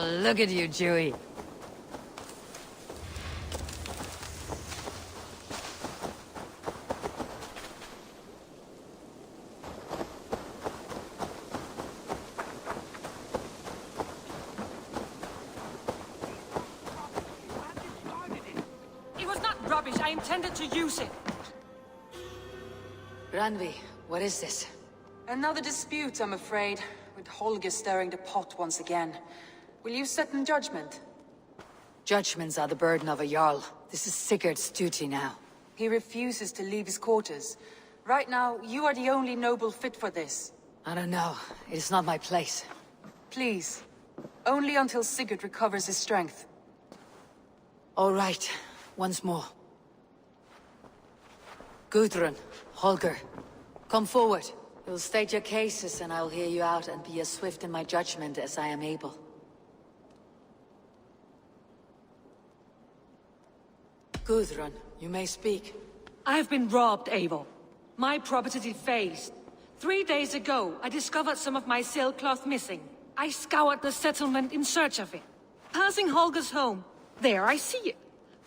Look at you, Dewey. It was not rubbish. I intended to use it. Randvi, what is this? Another dispute, I'm afraid, with Holger stirring the pot once again. Will you sit in judgment? Judgments are the burden of a Jarl. This is Sigurd's duty now. He refuses to leave his quarters. Right now, you are the only noble fit for this. I don't know. It is not my place. Please. Only until Sigurd recovers his strength. All right. Once more. Gudrun, Holger, come forward. You'll state your cases and I'll hear you out and be as swift in my judgment as I am able. Gudrun, you may speak. I have been robbed, Eivor. My property defaced. 3 days ago, I discovered some of my sailcloth missing. I scoured the settlement in search of it. Passing Holger's home, there I see it.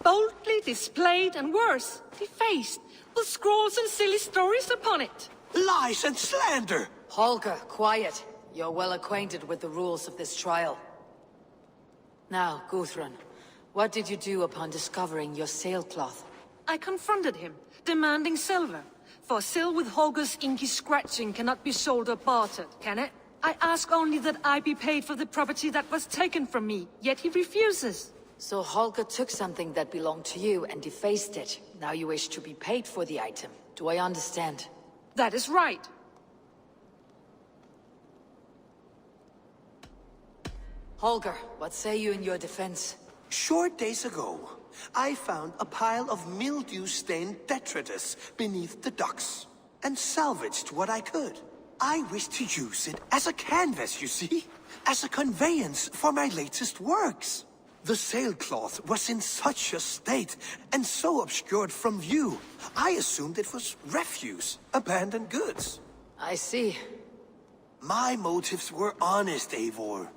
Boldly displayed and worse, defaced, with scrawls and silly stories upon it. Lies and slander! Holger, quiet. You're well acquainted with the rules of this trial. Now, Gudrun, what did you do upon discovering your sailcloth? I confronted him, demanding silver. For sil with Holger's inky scratching cannot be sold or bartered, can it? I ask only that I be paid for the property that was taken from me, yet he refuses. So Holger took something that belonged to you and defaced it. Now you wish to be paid for the item. Do I understand? That is right. Holger, what say you in your defense? Short days ago, I found a pile of mildew-stained detritus beneath the docks, and salvaged what I could. I wished to use it as a canvas, you see? As a conveyance for my latest works. The sailcloth was in such a state, and so obscured from view, I assumed it was refuse, abandoned goods. I see. My motives were honest, Eivor.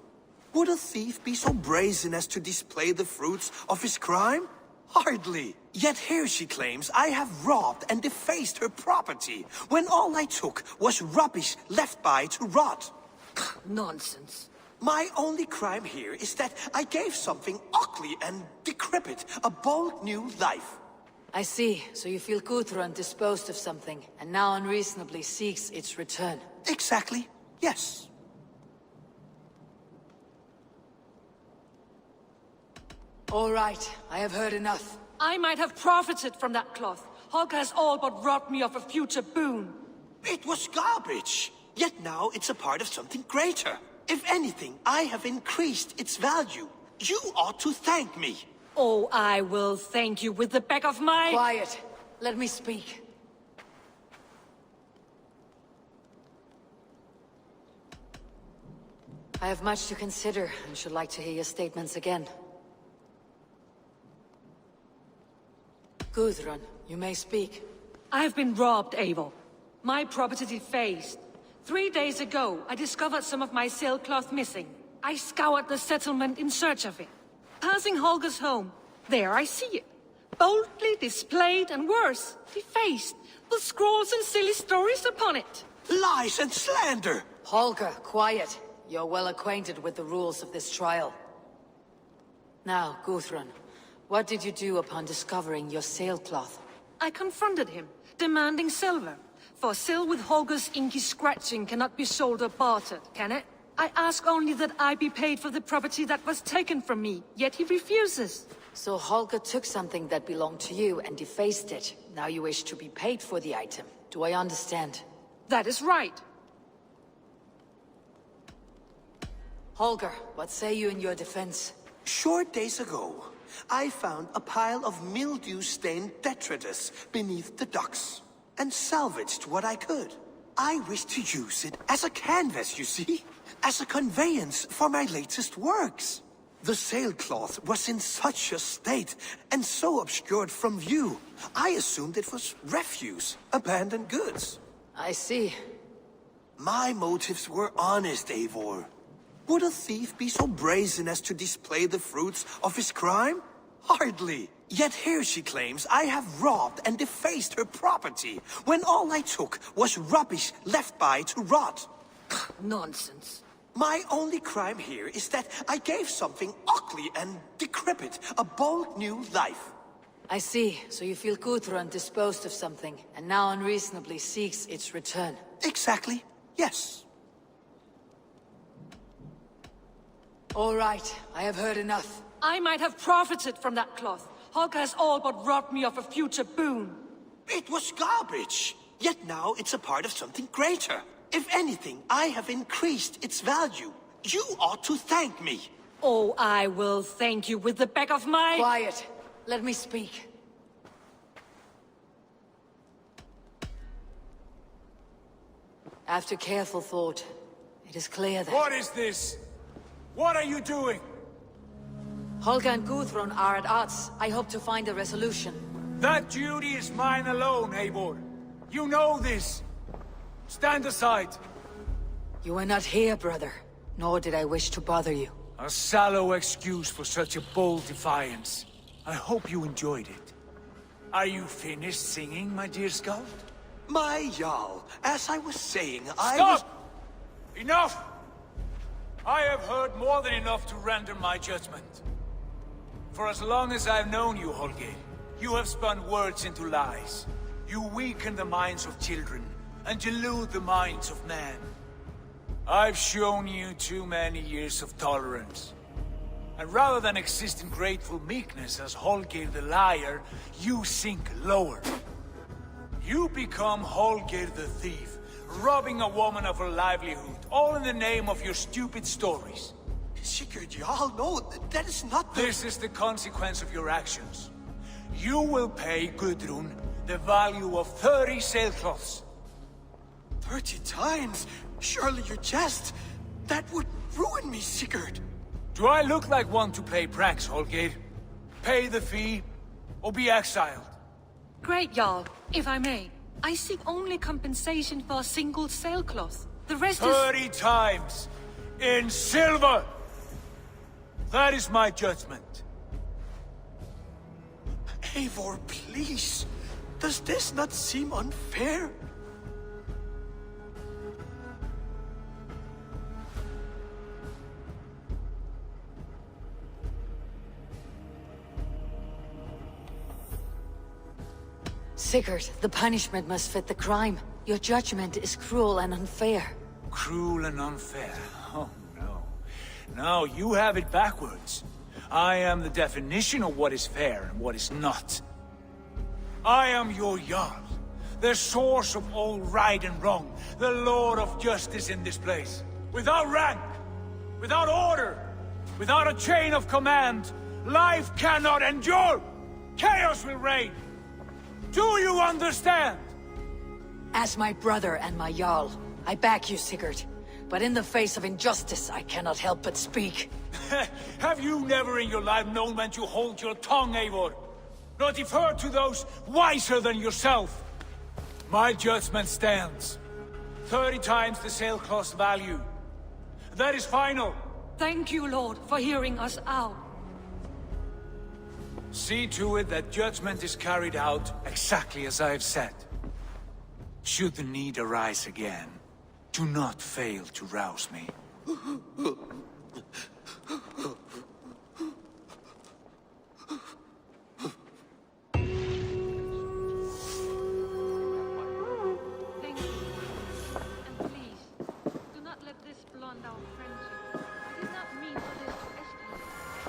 Would a thief be so brazen as to display the fruits of his crime? Hardly. Yet here she claims I have robbed and defaced her property, when all I took was rubbish left by to rot. Nonsense. My only crime here is that I gave something ugly and decrepit a bold new life. I see. So you feel Gudrun disposed of something, and now unreasonably seeks its return. Exactly, yes. All right, I have heard enough. I might have profited from that cloth. Holger has all but robbed me of a future boon. It was garbage, yet now it's a part of something greater. If anything, I have increased its value. You ought to thank me. Oh, I will thank you with the back of my... Quiet. Let me speak. I have much to consider and should like to hear your statements again. Gudrun, you may speak. I have been robbed, Eivor. My property defaced. 3 days ago, I discovered some of my sailcloth missing. I scoured the settlement in search of it. Passing Holger's home, there I see it. Boldly displayed and worse, defaced, with scrawls and silly stories upon it. Lies and slander! Holger, quiet. You're well acquainted with the rules of this trial. Now, Gudrun, what did you do upon discovering your sailcloth? I confronted him, demanding silver. For sil with Holger's inky scratching cannot be sold or bartered, can it? I ask only that I be paid for the property that was taken from me, yet he refuses. So Holger took something that belonged to you and defaced it. Now you wish to be paid for the item. Do I understand? That is right. Holger, what say you in your defense? Short days ago, I found a pile of mildew-stained detritus beneath the docks, and salvaged what I could. I wished to use it as a canvas, you see? As a conveyance for my latest works. The sailcloth was in such a state, and so obscured from view, I assumed it was refuse, abandoned goods. I see. My motives were honest, Eivor. Would a thief be so brazen as to display the fruits of his crime? Hardly. Yet here she claims I have robbed and defaced her property, when all I took was rubbish left by to rot. Nonsense. My only crime here is that I gave something ugly and decrepit a bold new life. I see. So you feel Gudrun disposed of something, and now unreasonably seeks its return. Exactly, yes. All right, I have heard enough. I might have profited from that cloth. Holger has all but robbed me of a future boon. It was garbage. Yet now it's a part of something greater. If anything, I have increased its value. You ought to thank me. Oh, I will thank you with the back of my... Quiet. Let me speak. After careful thought, it is clear that... What is this? What are you doing? Holger and Gudrun are at odds. I hope to find a resolution. That duty is mine alone, Eivor. You know this. Stand aside. You were not here, brother. Nor did I wish to bother you. A sallow excuse for such a bold defiance. I hope you enjoyed it. Are you finished singing, my dear Skald? My Jarl, as I was saying, Stop! Enough! I have heard more than enough to render my judgment. For as long as I've known you, Holger, you have spun words into lies. You weaken the minds of children, and delude the minds of men. I've shown you too many years of tolerance. And rather than exist in grateful meekness as Holger the liar, you sink lower. You become Holger the thief, robbing a woman of her livelihood, all in the name of your stupid stories. Sigurd, Jarl, no, that is not the... This is the consequence of your actions. You will pay Gudrun the value of 30 sailcloths. 30 times? Surely you jest. That would ruin me, Sigurd. Do I look like one to play pranks, Holger? Pay the fee, or be exiled. Great, Jarl, if I may. I seek only compensation for a single sailcloth. The rest is... 30 times! In silver! That is my judgment. Eivor, please. Does this not seem unfair? Sigurd, the punishment must fit the crime. Your judgment is cruel and unfair. Cruel and unfair. Oh, no. No, you have it backwards. I am the definition of what is fair and what is not. I am your Jarl, the source of all right and wrong, the Lord of justice in this place. Without rank, without order, without a chain of command, life cannot endure! Chaos will reign! Do you understand? As my brother and my Jarl, I back you, Sigurd. But in the face of injustice, I cannot help but speak. Have you never in your life known when to hold your tongue, Eivor? Nor defer to those wiser than yourself? My judgment stands. 30 times the sailcloth's value. That is final. Thank you, Lord, for hearing us out. See to it that judgment is carried out exactly as I have said. Should the need arise again, do not fail to rouse me. Thank you. And please, do not let this blunt our friendship. I did not mean for this to escalate.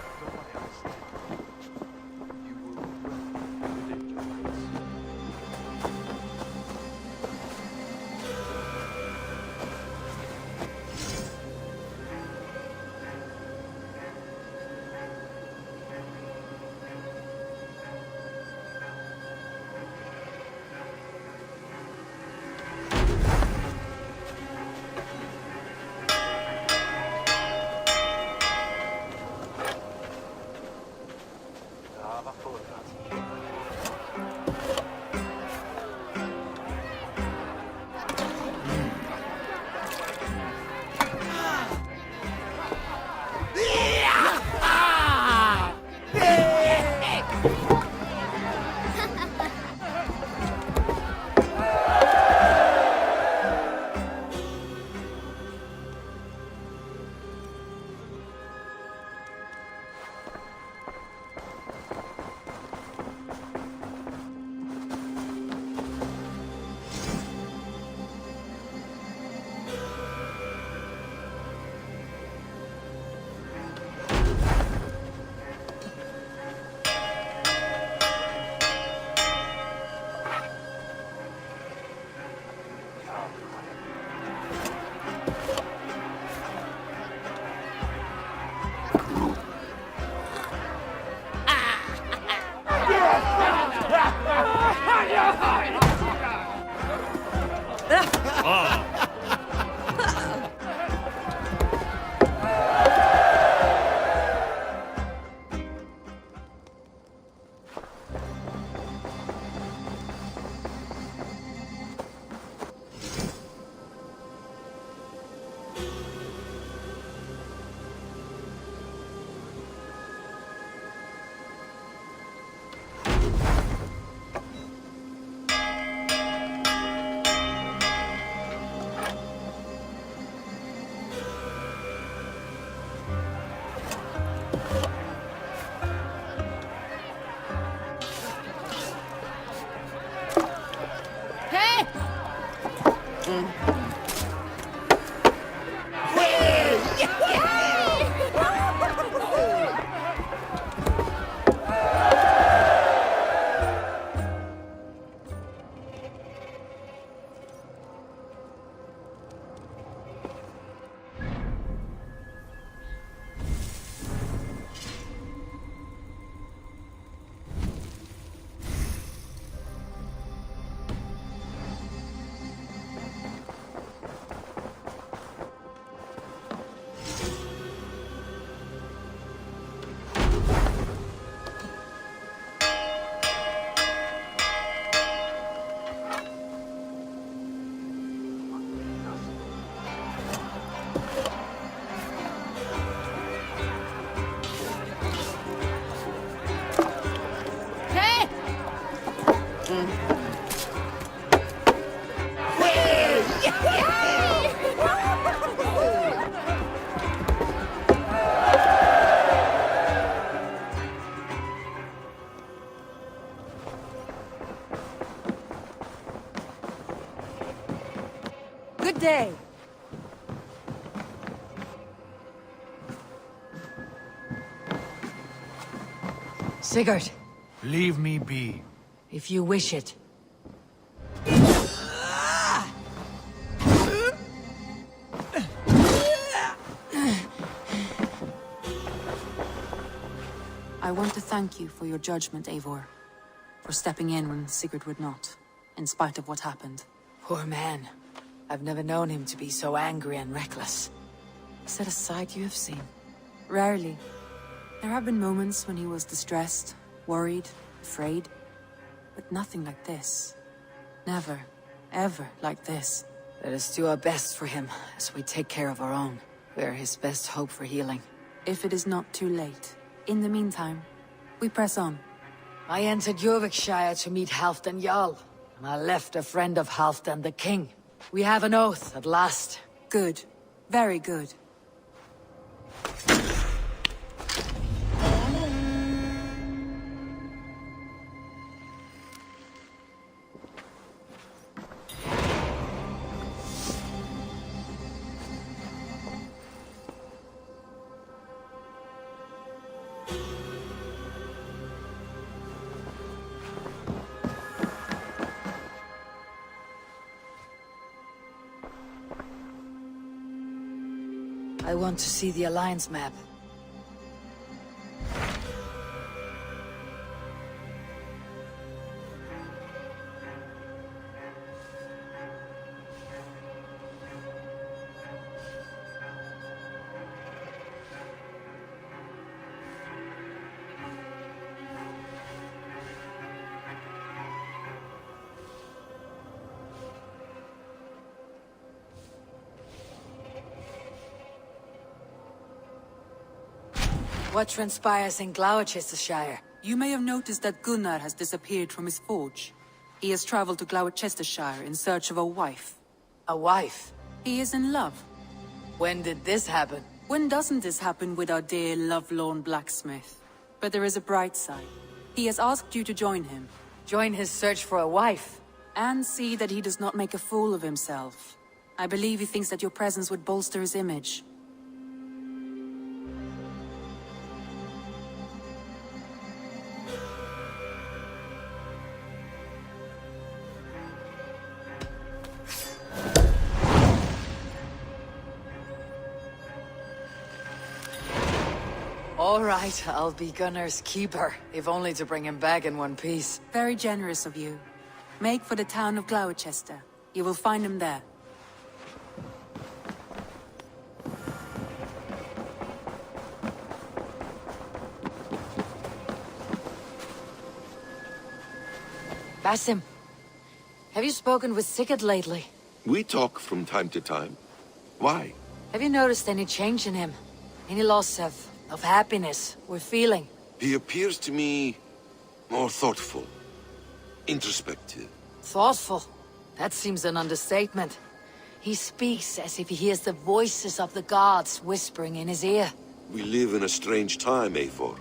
Good day. Sigurd, Leave me be. if you wish it. I want to thank you for your judgment, Eivor. For stepping in when Sigurd would not, in spite of what happened. Poor man. I've never known him to be so angry and reckless. Is that a side you have seen? Rarely. There have been moments when he was distressed, worried, afraid. But nothing like this. Never, ever like this. Let us do our best for him, as we take care of our own. We are his best hope for healing. If it is not too late. In the meantime, we press on. I entered Jorvikshire to meet Halfdan Jarl, and I left a friend of Halfdan the King. We have an oath at last. Good. Very good. I want to see the Alliance map. What transpires in Gloucestershire? You may have noticed that Gunnar has disappeared from his forge. He has traveled to Gloucestershire in search of a wife. A wife? He is in love. When did this happen? When doesn't this happen with our dear lovelorn blacksmith? But there is a bright side. He has asked you to join him. Join his search for a wife? And see that he does not make a fool of himself. I believe he thinks that your presence would bolster his image. All right, I'll be Gunnar's keeper, if only to bring him back in one piece. Very generous of you. Make for the town of Gloucester. You will find him there. Basim, have you spoken with Sigurd lately? We talk from time to time. Why? Have you noticed any change in him? Any loss of happiness or feeling? He appears to me more thoughtful, introspective. Thoughtful? That seems an understatement. He speaks as if he hears the voices of the gods whispering in his ear. We live in a strange time, Eivor.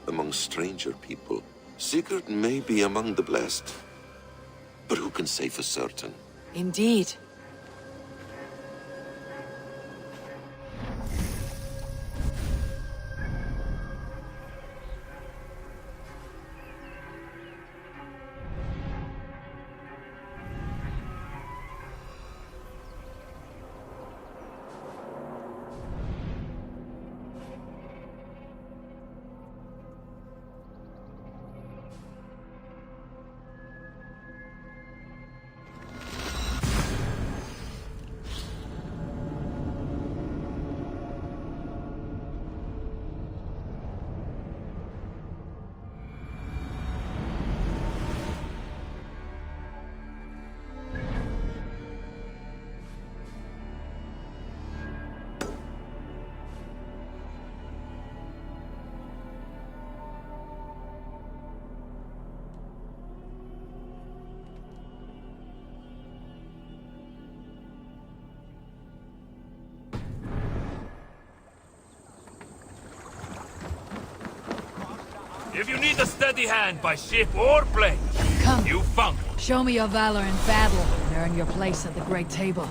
Among stranger people. Sigurd may be among the blessed. But who can say for certain? Indeed. If you need a steady hand by ship or plane, Come. you found it. Show me your valor in battle, and earn your place at the Great Table.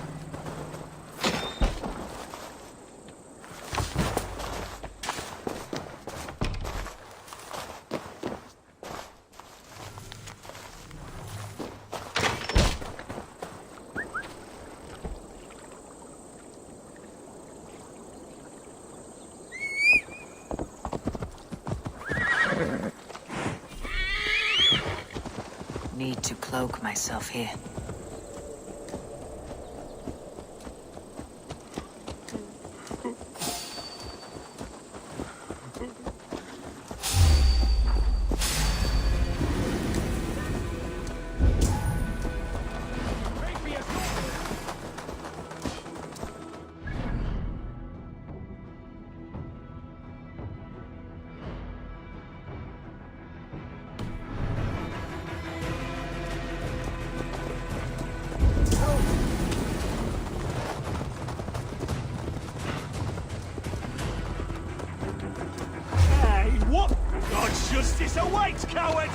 Need to cloak myself here. Hey, what? God's justice awaits, coward!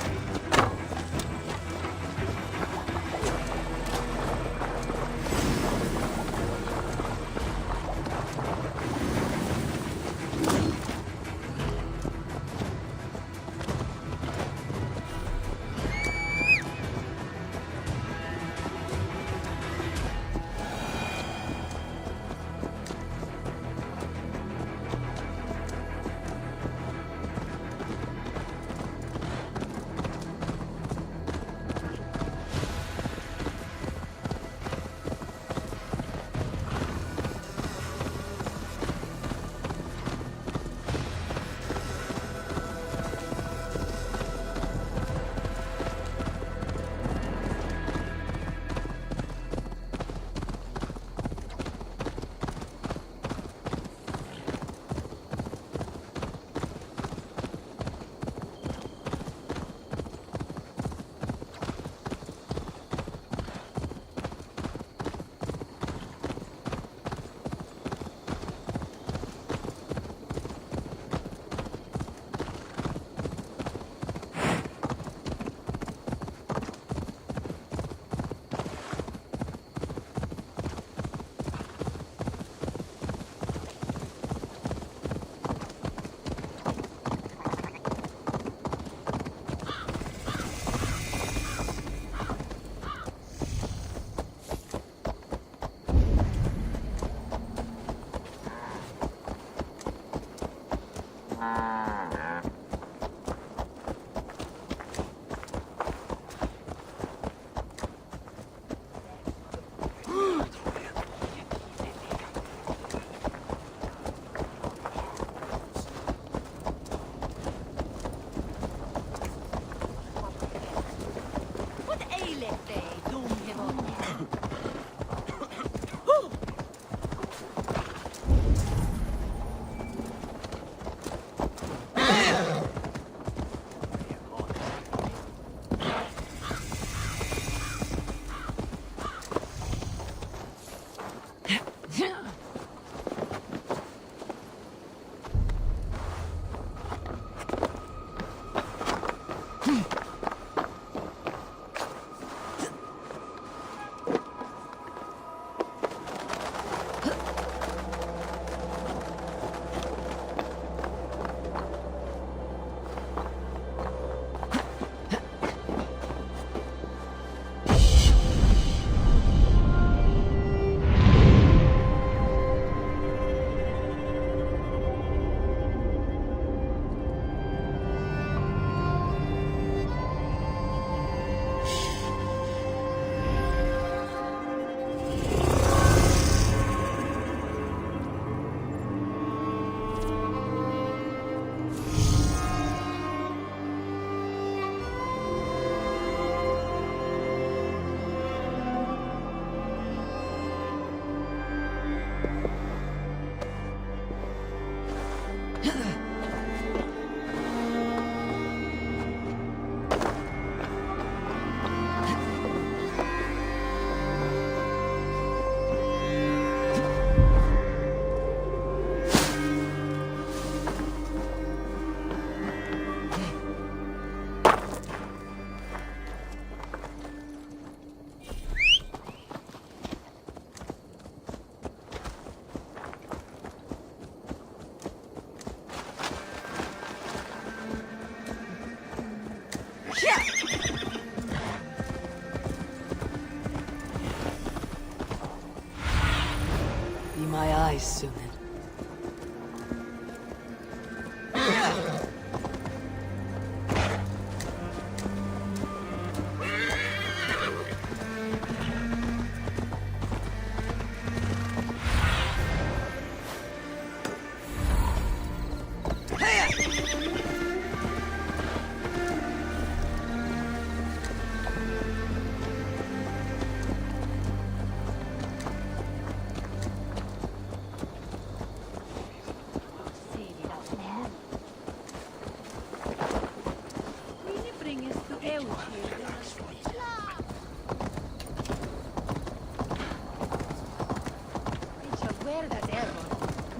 lies, Sunan.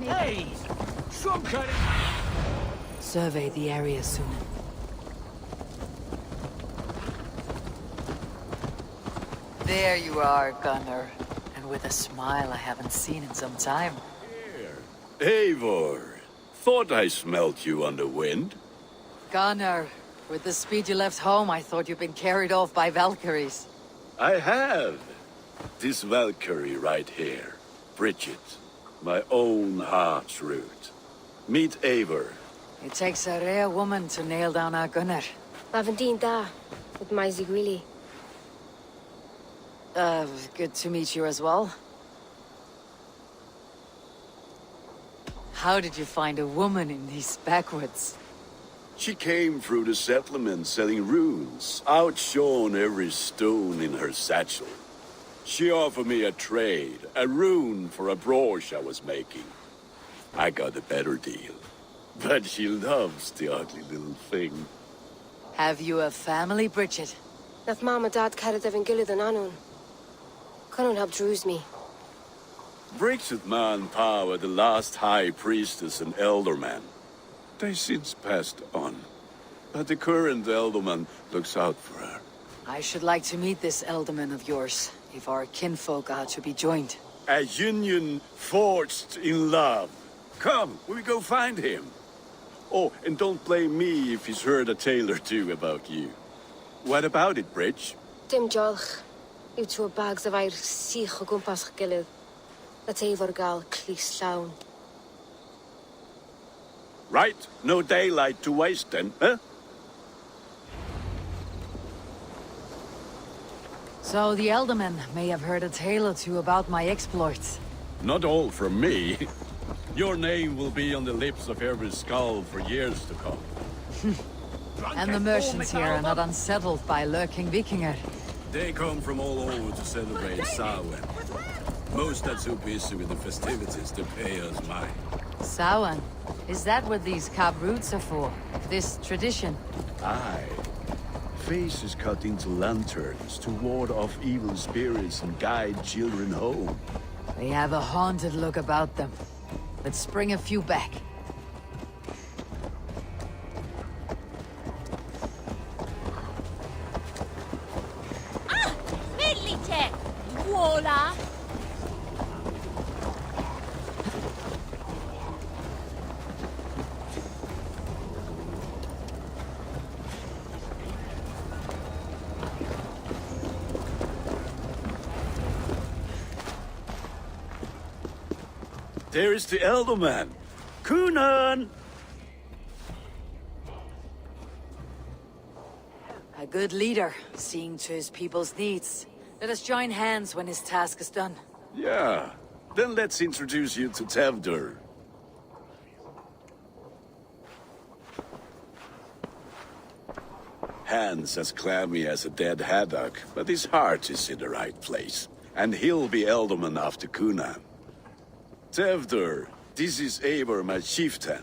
Hey! Some kind of... Survey the area, Sunan. There you are, Gunnar. And with a smile I haven't seen in some time. Eivor, thought I smelt you on the wind. Gunnar, with the speed you left home, I thought you'd been carried off by Valkyries. I have. This Valkyrie right here, Bridget, my own heart's root. Meet Eivor. It takes a rare woman to nail down our Gunnar. Lavendine da, with my Zigwili. Good to meet you as well. How did you find a woman in these backwoods? She came through the settlement selling runes, outshone every stone in her satchel. She offered me a trade, a rune for a brooch I was making. I got a better deal. But she loves the ugly little thing. Have you a family, Bridget? Nath Mama Dad carried Evan Gillid and Anun. Couldn't help druise me. Bridget Man Power, the last High Priestess and Elderman. They since passed on. But the current Elderman looks out for her. I should like to meet this Elderman of yours, if our kinfolk are to be joined. A union forged in love. Come, we go find him. Oh, and don't blame me if he's heard a tale or two about you. What about it, Bridge? Dim jolch. You two bags of air sich o gwmpas Gillid. Let Eivor gal clis llawn. Right, no daylight to waste then, huh? So the Elderman may have heard a tale or two about my exploits. Not all from me. Your name will be on the lips of every skull for years to come. And the merchants here are not unsettled by lurking Vikinger. They come from all over to celebrate Samhain. Most are too busy with the festivities to pay us mind. Samhain? Is that what these cab roots are for? This tradition? Aye. Faces cut into lanterns to ward off evil spirits and guide children home. They have a haunted look about them. Let's bring a few back. Milite! Voila! There is the Elderman. Kunan! A good leader, seeing to his people's needs. Let us join hands when his task is done. Yeah. Then let's introduce you to Tevdur. Hands as clammy as a dead haddock, but his heart is in the right place. And he'll be Elderman after Kunan. Tevdur, this is Eivor, my chieftain.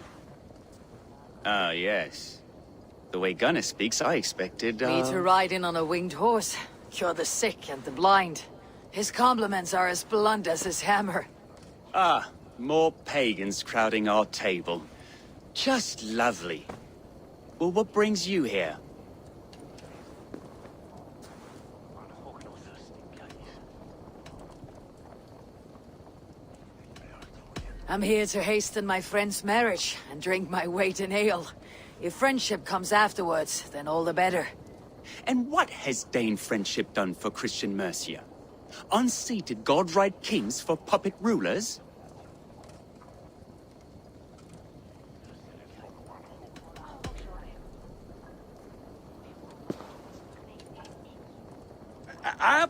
Ah, yes. The way Gunnar speaks, I expected, Me to ride in on a winged horse. Cure the sick and the blind. His compliments are as blunt as his hammer. Ah, more pagans crowding our table. Just lovely. Well, what brings you here? I'm here to hasten my friend's marriage and drink my weight in ale. If friendship comes afterwards, then all the better. And what has Dane friendship done for Christian Mercia? Unseated god-right kings for puppet rulers?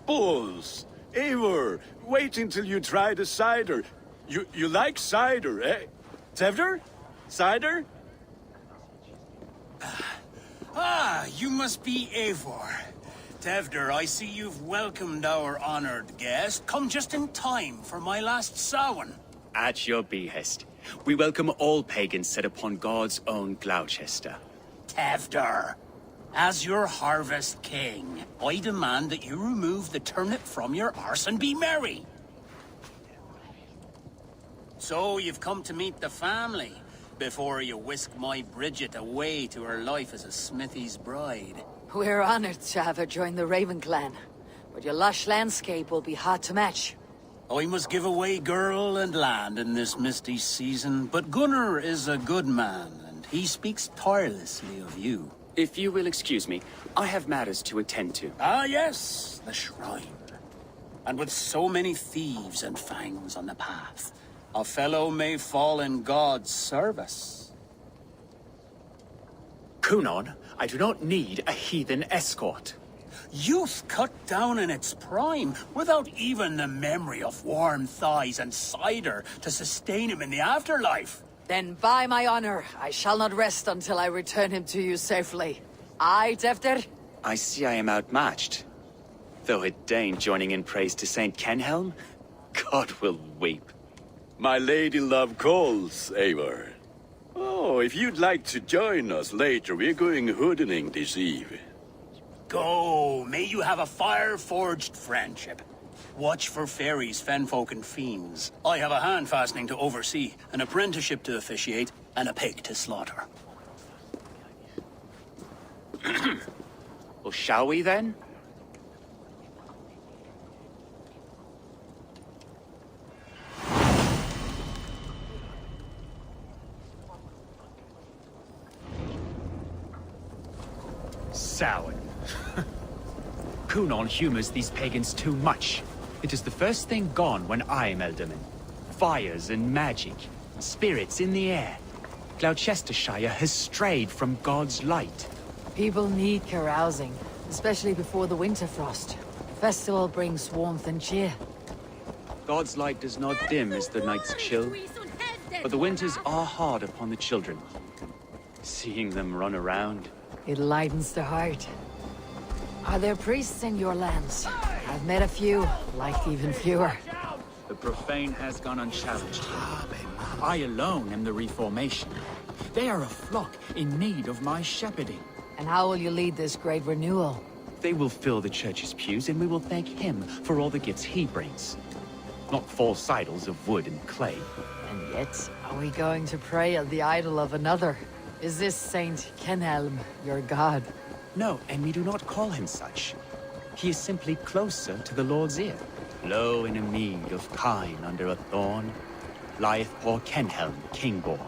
Bulls! Eivor, wait until you try the cider. You like cider, eh? Tevder? Cider? Ah, you must be Eivor. Tevder, I see you've welcomed our honored guest. Come just in time for my last Samhain. At your behest. We welcome all pagans set upon God's own Gloucester. Tevder, as your harvest king, I demand that you remove the turnip from your arse and be merry. So you've come to meet the family before you whisk my Bridget away to her life as a smithy's bride. We're honored to have her join the Raven clan, but your lush landscape will be hard to match. I must give away girl and land in this misty season, but Gunnar is a good man, and he speaks tirelessly of you. If you will excuse me, I have matters to attend to. Ah, yes, the shrine. And with so many thieves and fangs on the path, a fellow may fall in God's service. Kunon, I do not need a heathen escort. Youth cut down in its prime, without even the memory of warm thighs and cider to sustain him in the afterlife. Then by my honor, I shall not rest until I return him to you safely. Aye, Tefter? I see I am outmatched. Though a Dane joining in praise to Saint Kenhelm, God will weep. My lady love calls, Eivor. Oh, if you'd like to join us later, we're going hoodening this eve. Go, may you have a fire-forged friendship. Watch for fairies, fenfolk, and fiends. I have a hand fastening to oversee, an apprenticeship to officiate, and a pig to slaughter. Well, shall we then? Samhain. Kunon humors these pagans too much. It is the first thing gone when I am Elderman. Fires and magic, spirits in the air. Gloucestershire has strayed from God's light. People need carousing, especially before the winter frost. The festival brings warmth and cheer. God's light does not dim as the nights chill, but the winters are hard upon the children. Seeing them run around, it lightens the heart. Are there priests in your lands? I've met a few, liked even fewer. The profane has gone unchallenged here. I alone am the reformation. They are a flock in need of my shepherding. And how will you lead this great renewal? they will fill the church's pews and we will thank him for all the gifts he brings. Not false idols of wood and clay. And yet, are we going to pray at the idol of another? Is this Saint Kenhelm your god? No, and we do not call him such. He is simply closer to the Lord's ear. Low in a mead of kine under a thorn, lieth poor Kenhelm, king-born.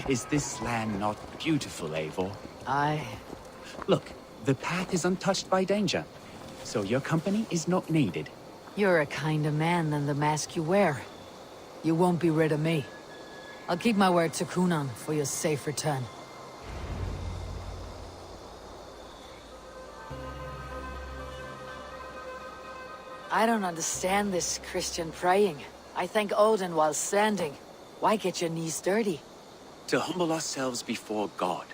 Is this land not beautiful, Eivor? Aye. Look, the path is untouched by danger, so your company is not needed. You're a kinder man than the mask you wear. You won't be rid of me. I'll keep my word to Kunan for your safe return. I don't understand this Christian praying. I thank Odin while standing. Why get your knees dirty? To humble ourselves before God.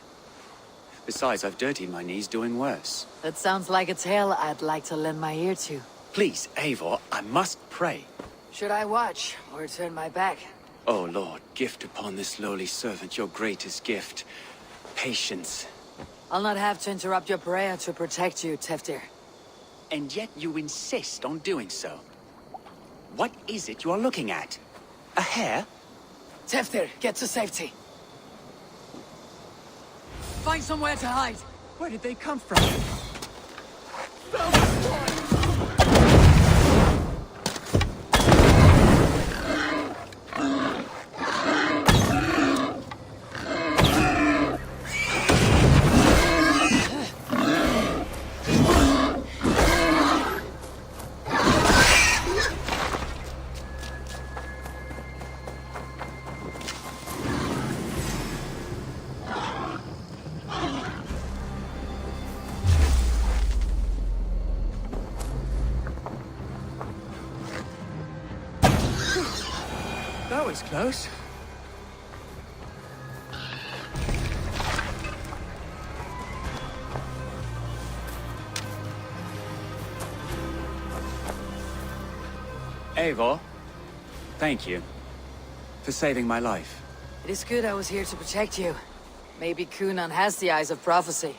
Besides, I've dirtied my knees doing worse. That sounds like a tale I'd like to lend my ear to. Please, Eivor, I must pray. Should I watch, or turn my back? Oh Lord, gift upon this lowly servant your greatest gift. Patience. I'll not have to interrupt your prayer to protect you, Teftir. And yet you insist on doing so. What is it you are looking at? A hare? Teftir, get to safety. Find somewhere to hide. Where did they come from? That was close. Eivor, thank you for saving my life. It is good I was here to protect you. Maybe Cunan has the eyes of prophecy.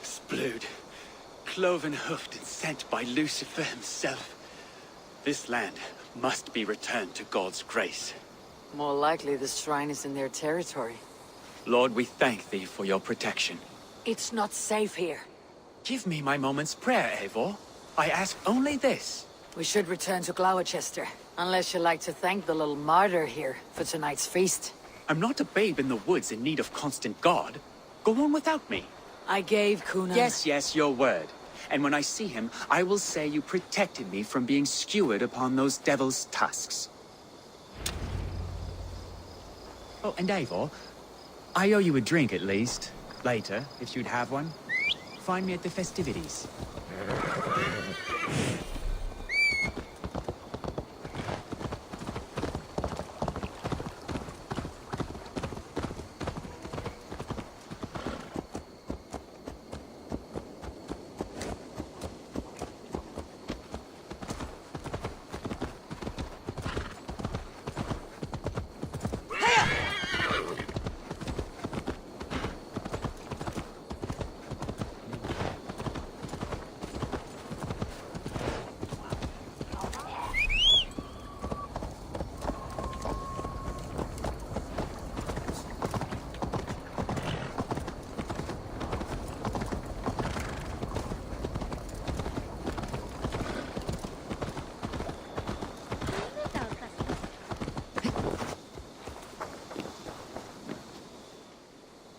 Splood, cloven-hoofed and sent by Lucifer himself. This land must be returned to God's grace. More likely the shrine is in their territory. Lord, we thank thee for your protection. It's not safe here. Give me my moment's prayer, Eivor. I ask only this. We should return to Gloucester, unless you like to thank the little martyr here for tonight's feast. I'm not a babe in the woods in need of constant guard. Go on without me. I gave Cunan... Yes, your word. And when I see him, I will say you protected me from being skewered upon those devil's tusks. Oh, and Eivor, I owe you a drink at least. Later, if you'd have one. Find me at the festivities.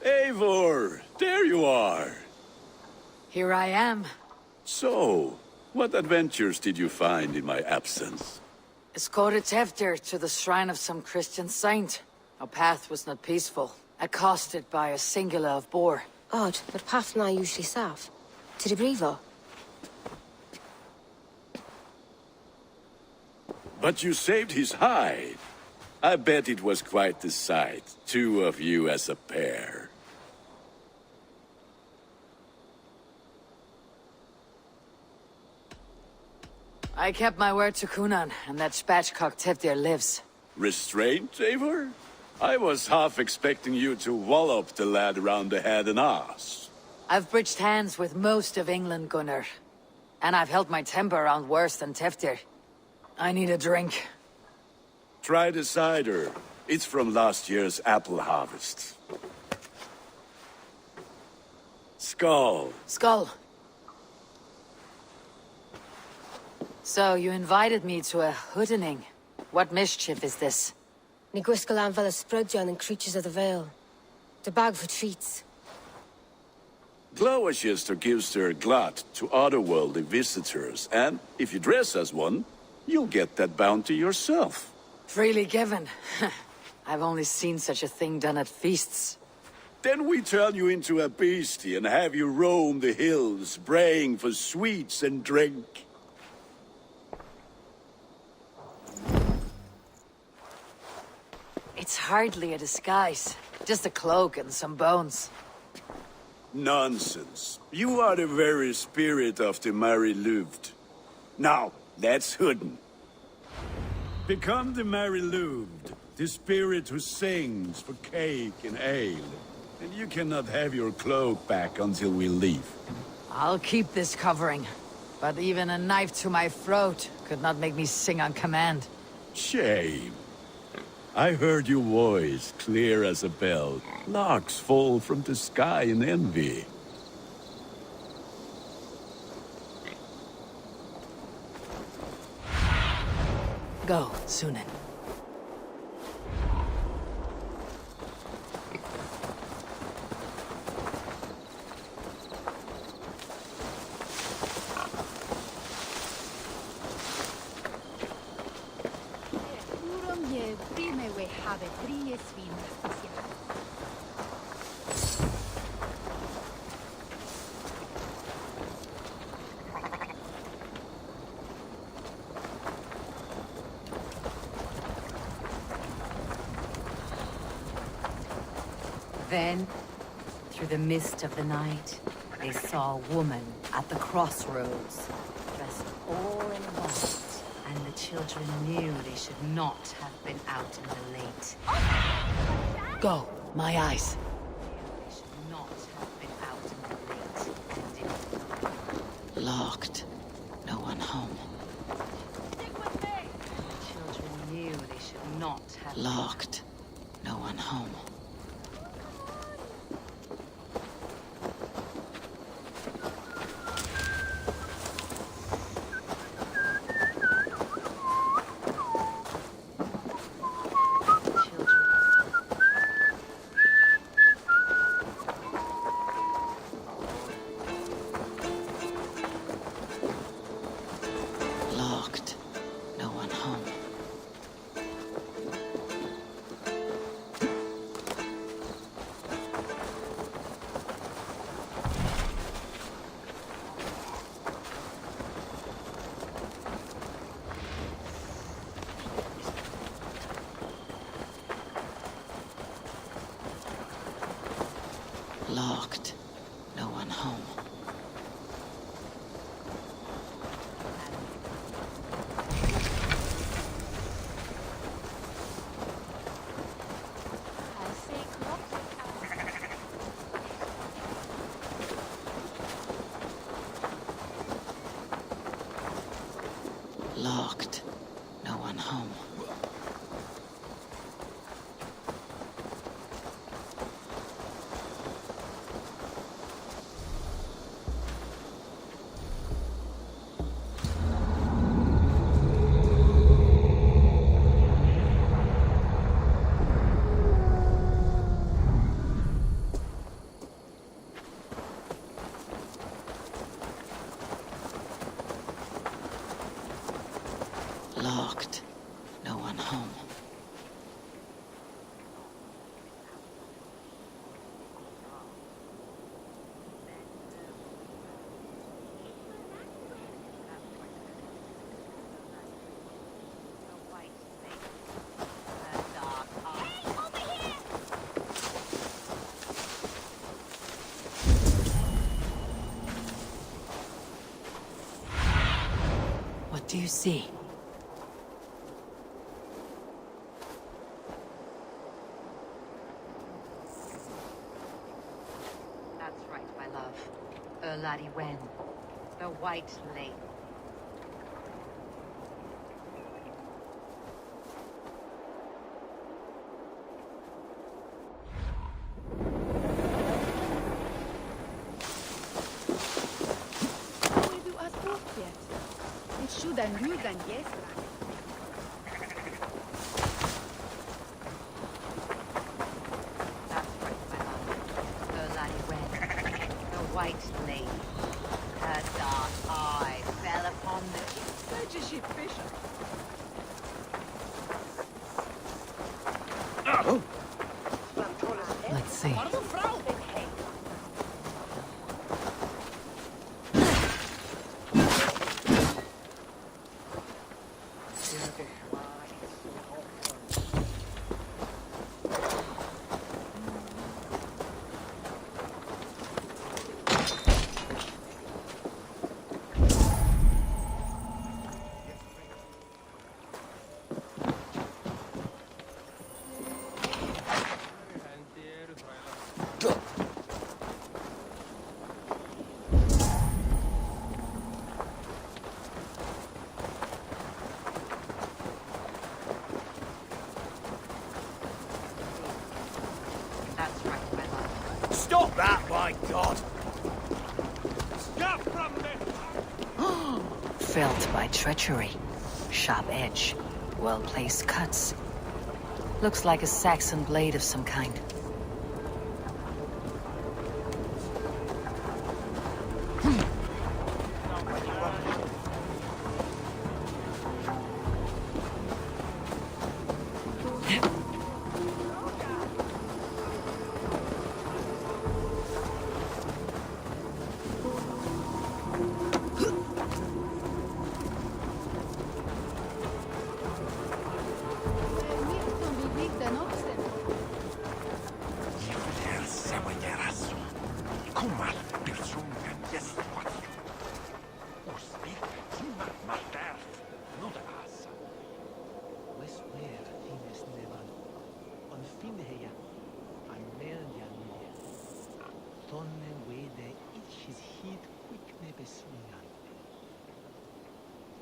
Eivor, there you are. Here I am. So, what adventures did you find in my absence? Escorted Teftir to the shrine of some Christian saint. Our path was not peaceful, accosted by a singular of boar. Odd, but path na usually safe. To the Brevo. But you saved his hide. I bet it was quite the sight, two of you as a pair. I kept my word to Cunan, and that spatchcock Teftir lives. Restraint, Eivor? I was half expecting you to wallop the lad around the head and ass. I've bridged hands with most of England, Gunnar. And I've held my temper around worse than Teftir. I need a drink. Try the cider. It's from last year's apple harvest. Skull. Skull. So, you invited me to a hoodening. What mischief is this? Ni gwisgalan fel ysbrydion and creatures of the Vale. The bag for treats. Gloucester gives their glut to otherworldly visitors, and if you dress as one, you'll get that bounty yourself. Freely given. I've only seen such a thing done at feasts. Then we turn you into a beastie and have you roam the hills, braying for sweets and drink. It's hardly a disguise. Just a cloak and some bones. Nonsense. You are the very spirit of the Mary Louved. Now, that's Hooden. Become the Mary Louved, the spirit who sings for cake and ale. And you cannot have your cloak back until we leave. I'll keep this covering. But even a knife to my throat could not make me sing on command. Shame. I heard your voice clear as a bell. Larks fall from the sky in envy. Go, Sunan. Then, through the mist of the night, they saw a woman at the crossroads, dressed all in white, and the children knew they should not have been out in the late. Go, my eyes. They should not have been out in the late, and in the Locked. No one home. The children knew they should not have Locked. No one home. Locked. No one home. Locked. No one home. Locked. No one home. Locked. No one home. What do you see? That's right, my love. Laddie Wen. The White Lake. Will you ask what yet? It should have knew than yesterday. That's right, my love. Laddie Wen. The White Lady. Her dark eye fell upon the... Such a ship fisher. Let's see. That's right, my love. Stop that, my God! Stop from there! Felt by treachery. Sharp edge. Well-placed cuts. Looks like a Saxon blade of some kind.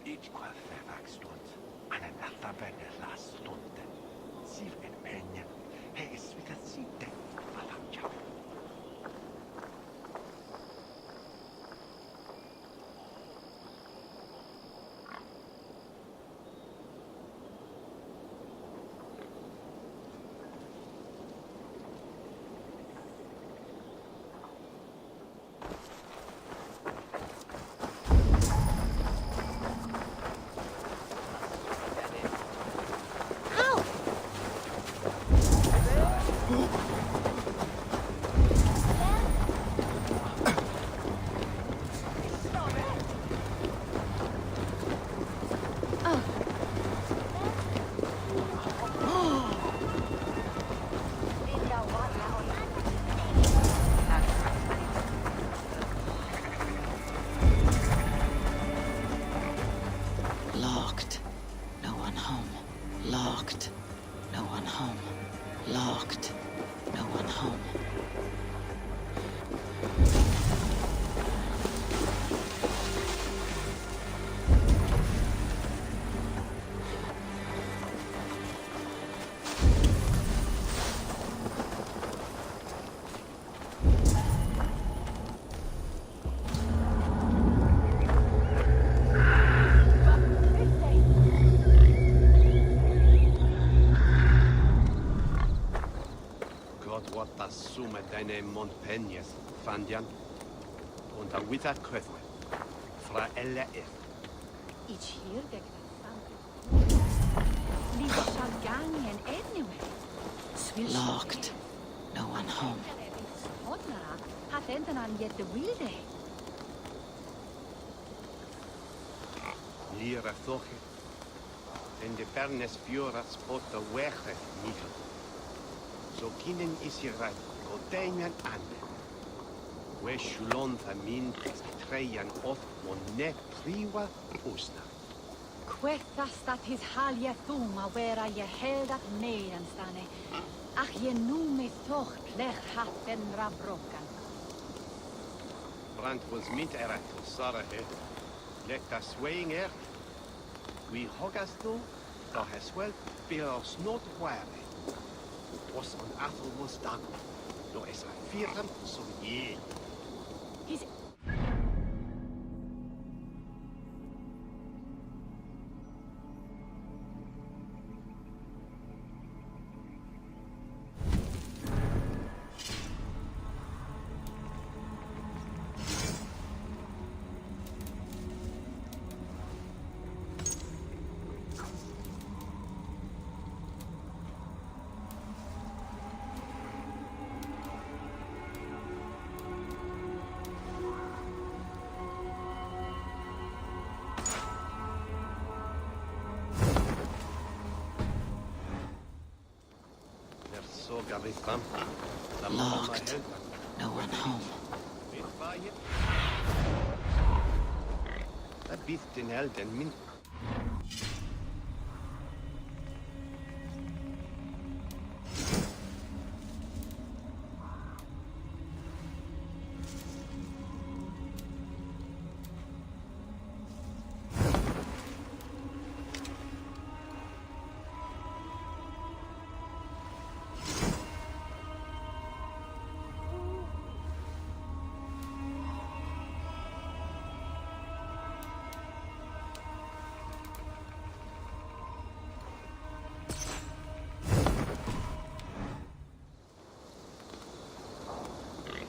Ich qual fevax stund, an en natta venne la stunde. Siv en penja, he is vita site, alamcha. Locked. No one home. Locked. No one home. Locked. No one home. Summe deine Montpegnes, Fandian, und a witha Köthwe, fra elle Ich hier de Lisha gangen anyway. Locked. No one home. Hodnara hat enten yet the wilde. Lira thoche, en de pernes fioras pota weche nigel. So kinen is hier rat, godemian an. We shulon famin treyan oth monne priwa usna. Quethas that his halje thuma where je held at medenstane. Ach je nume toch lech hatten rabrokan. Brand was mint erat, Sarah he. Let us swaying er. We hogas do, da has well bears not ware. Was on Athel was done. No es a firm som ye. His Locked. No one home. A bit in Elden min.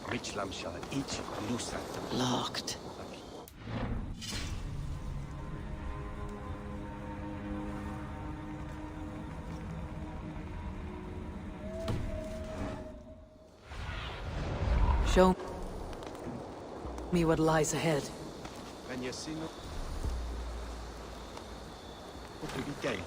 Richlam shall each loose at Locked. Show me what lies ahead. When you see no, what do you get?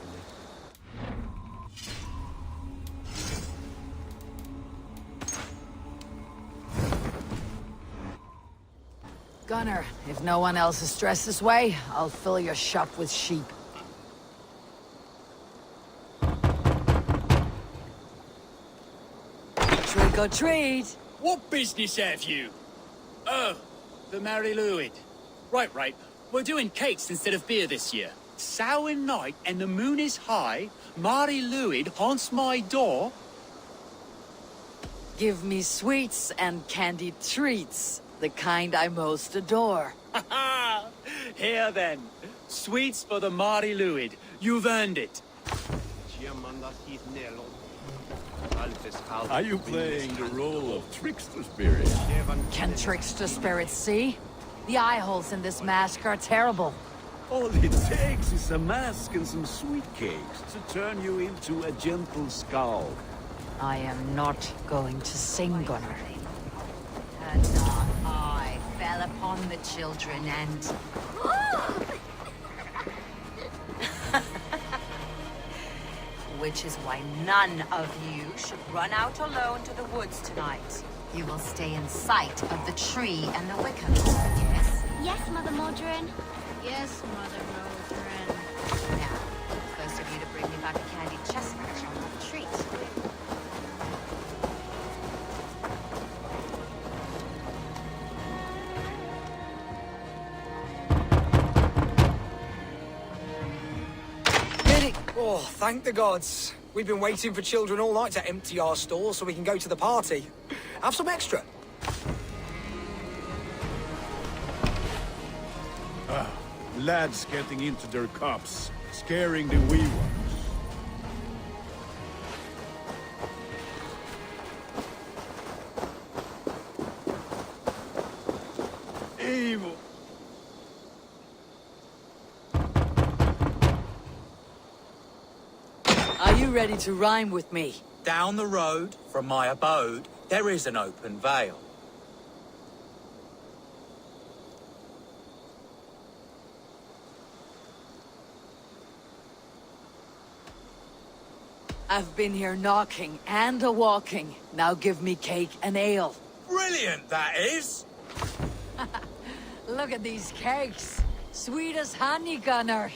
Gunner, if no one else is stressed this way, I'll fill your shop with sheep. Trick or treat. What business have you? Oh, the Mary Lwyd. Right. We're doing cakes instead of beer this year. Samhain night and the moon is high. Mary Lwyd haunts my door. Give me sweets and candied treats. The kind I most adore. Here then. Sweets for the Mary Lwyd. You've earned it. Are you playing the role of trickster spirit? Can trickster spirits see? The eye holes in this mask are terrible. All it takes is a mask and some sweet cakes to turn you into a gentle skull. I am not going to sing, Gunnar. Her dark eye fell upon the children and... Which is why none of you should run out alone to the woods tonight. You will stay in sight of the tree and the wicket. Yes? Yes, Mother Modron. Yes, Mother Modron. Now, first of you to bring me back a candied chestnut on that treat. Oh, thank the gods. We've been waiting for children all night to empty our stores so we can go to the party. Have some extra. Lads getting into their cups, scaring the wee ones. Evil. Are you ready to rhyme with me? Down the road from my abode, there is an open vale. I've been here knocking and a-walking. Now give me cake and ale. Brilliant, that is! Look at these cakes. Sweet as honey, Gunnar.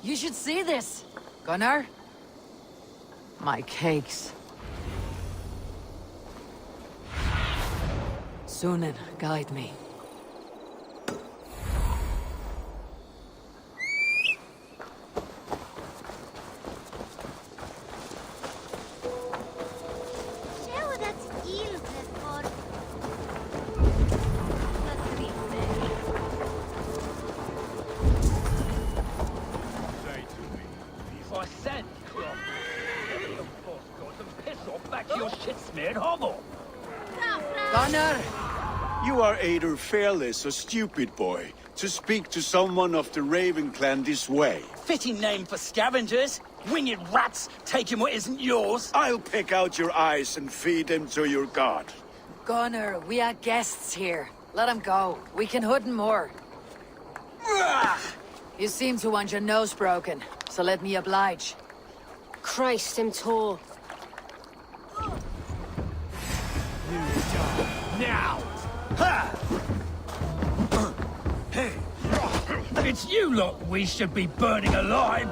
You should see this. Gunnar? My cakes. Sunan, guide me. Gunnar! You are either fearless or stupid, boy, to speak to someone of the Raven clan this way. Fitting name for scavengers. Winged rats taking what isn't yours. I'll pick out your eyes and feed them to your god. Gunnar, we are guests here. Let him go. We can hood more. You seem to want your nose broken, so let me oblige. Christ, I'm tall. Now! Ha! It's you lot we should be burning alive!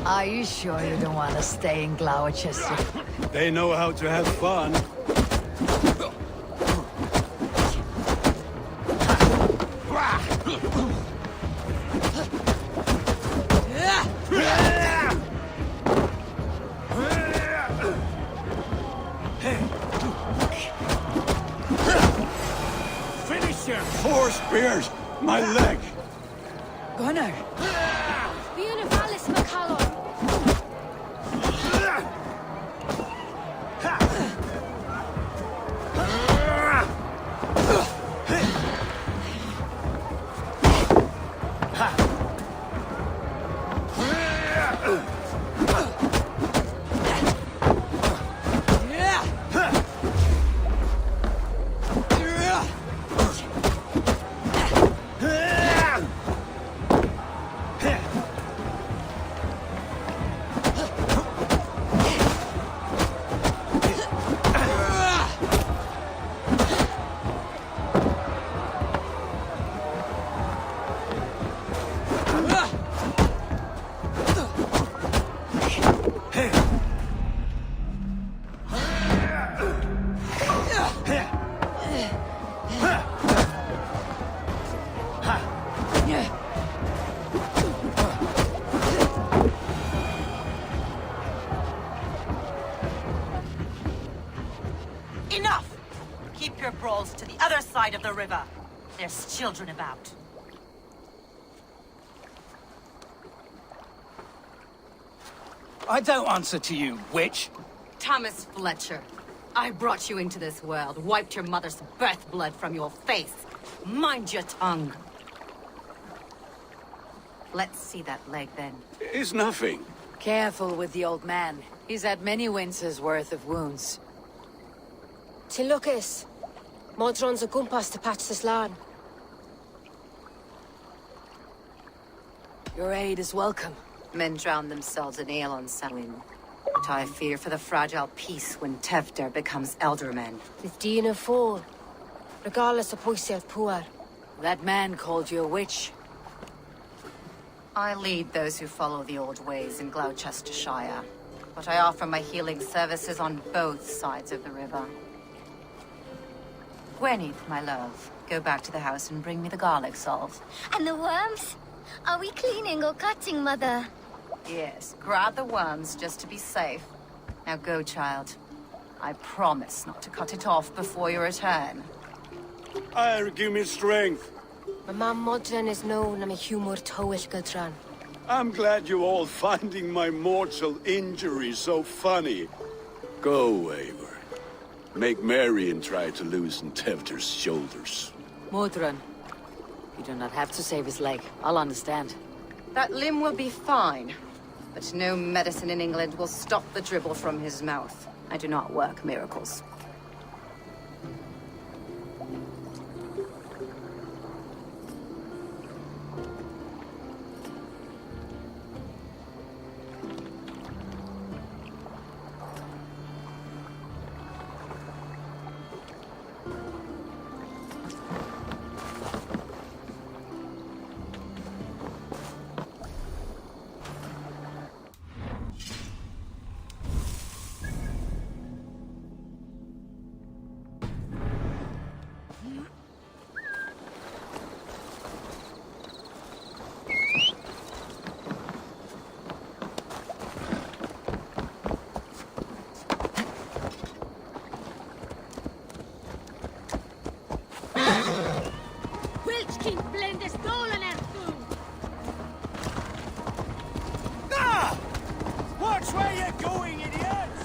Are you sure you don't want to stay in Gloucester? They know how to have fun. Finish him! 4 spears! My leg! Gunnar! Beautifalis McCallum! yourselves to the other side of the river. There's children about. I don't answer to you, witch. Thomas Fletcher, I brought you into this world, wiped your mother's birth blood from your face. Mind your tongue. Let's see that leg, then. It's nothing. Careful with the old man. He's had many winters' worth of wounds. To Lucas. Modron's a gumpas to patch this land. Your aid is welcome. Men drown themselves in ale on Samhain. But I fear for the fragile peace when Tevder becomes eldermen. With Dean of Fall. Regardless of Poisier Puar. That man called you a witch. I lead those who follow the old ways in Gloucestershire. But I offer my healing services on both sides of the river. Gwyneth, my love, go back to the house and bring me the garlic salve. And the worms? Are we cleaning or cutting, Mother? Yes, grab the worms just to be safe. Now go, child. I promise not to cut it off before your return. Give me strength. My mam Modron is known am a humor towish Gudran. I'm glad you're all finding my mortal injury so funny. Go, Eivor. Make Marion try to loosen Tevder's shoulders. Modron, you do not have to save his leg. I'll understand. That limb will be fine. But no medicine in England will stop the dribble from his mouth. I do not work miracles. Watch where you're going, idiots!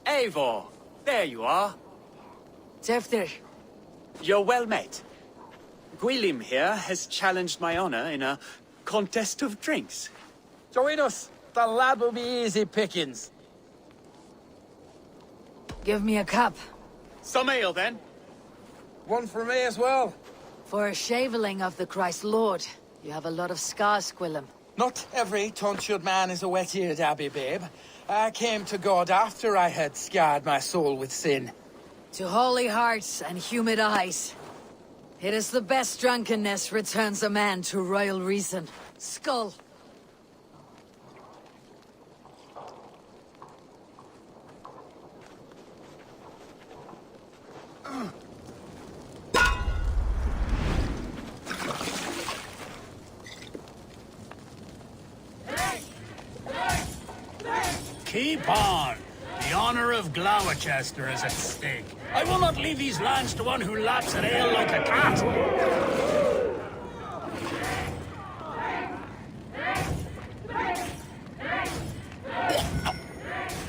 Eivor, there you are. Tevder. You're well met. Gwilym here has challenged my honor in a contest of drinks. Join us. The lad will be easy pickings. Give me a cup. Some ale, then. One for me as well. For a shaveling of the Christ Lord, you have a lot of scars, Gwilym. Not every tonsured man is a wet-eared abbey, babe. I came to God after I had scarred my soul with sin. To holy hearts and humid eyes. It is the best drunkenness returns a man to royal reason. Skull. Keep on. The honor of Gloucester is at stake. I will not leave these lands to one who laps at ale like a cat.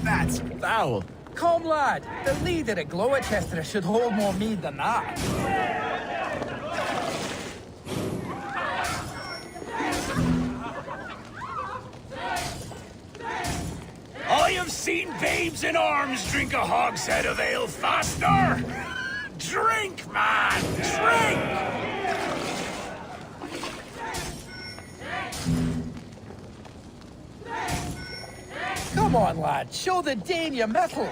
That's foul. Come, lad. The leader of Gloucester should hold more mead than that. I have seen babes in arms drink a hogshead of ale faster. Drink, man, drink! Come on, lad. Show the Dane your mettle.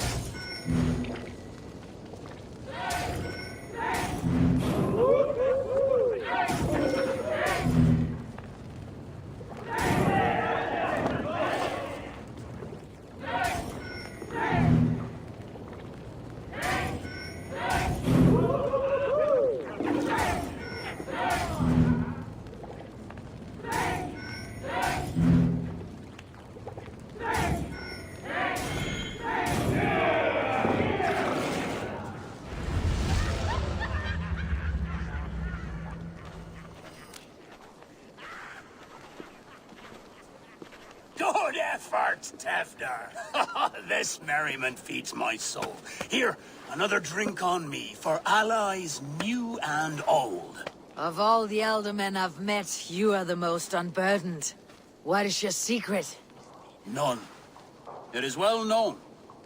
effort, Tevder. This merriment feeds my soul. Here, another drink on me for allies new and old. Of all the Eldermen I've met, you are the most unburdened. What is your secret? None. It is well known.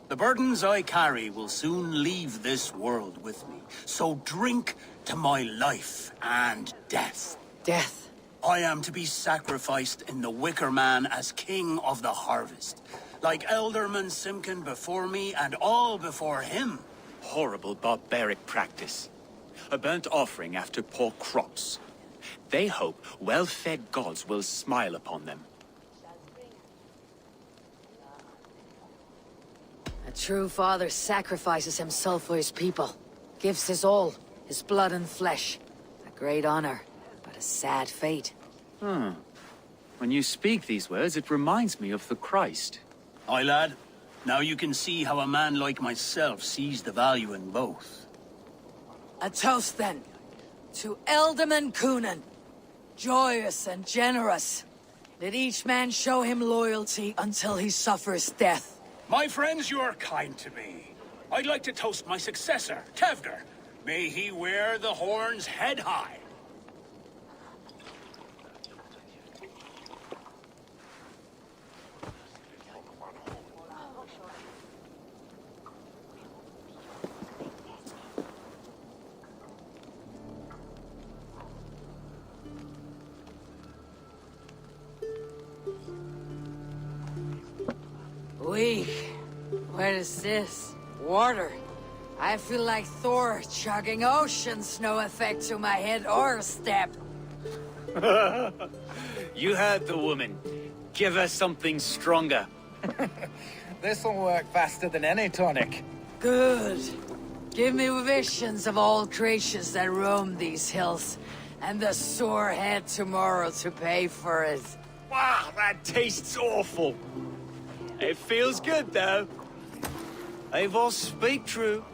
The burdens I carry will soon leave this world with me. So drink to my life and death. Death? I am to be sacrificed in the Wicker Man as king of the harvest. Like Elderman Simkin before me and all before him. Horrible barbaric practice. A burnt offering after poor crops. They hope well-fed gods will smile upon them. A true father sacrifices himself for his people. Gives his all, his blood and flesh. A great honor, but a sad fate. When you speak these words, it reminds me of the Christ. Aye, lad. Now you can see how a man like myself sees the value in both. A toast, then, to Elderman Coonan. Joyous and generous. Let each man show him loyalty until he suffers death. My friends, you are kind to me. I'd like to toast my successor, Tevder. May he wear the horns head high. What is this? Water. I feel like Thor chugging oceans, no effect to my head or step. You heard the woman. Give her something stronger. This'll work faster than any tonic. Good. Give me visions of all creatures that roam these hills, and the sore head tomorrow to pay for it. Wow, that tastes awful. It feels good, though. Eivor, speak true.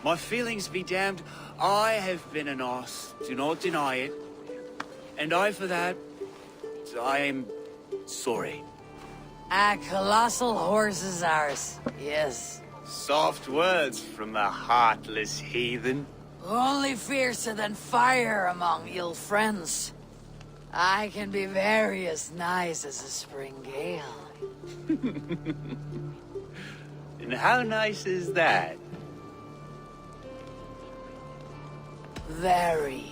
My feelings be damned. I have been an arse. Do not deny it. And I, for that, I am sorry. A colossal horse is ours, yes. Soft words from the heartless heathen. Only fiercer than fire among ill friends. I can be very as nice as a spring gale. And how nice is that? Very,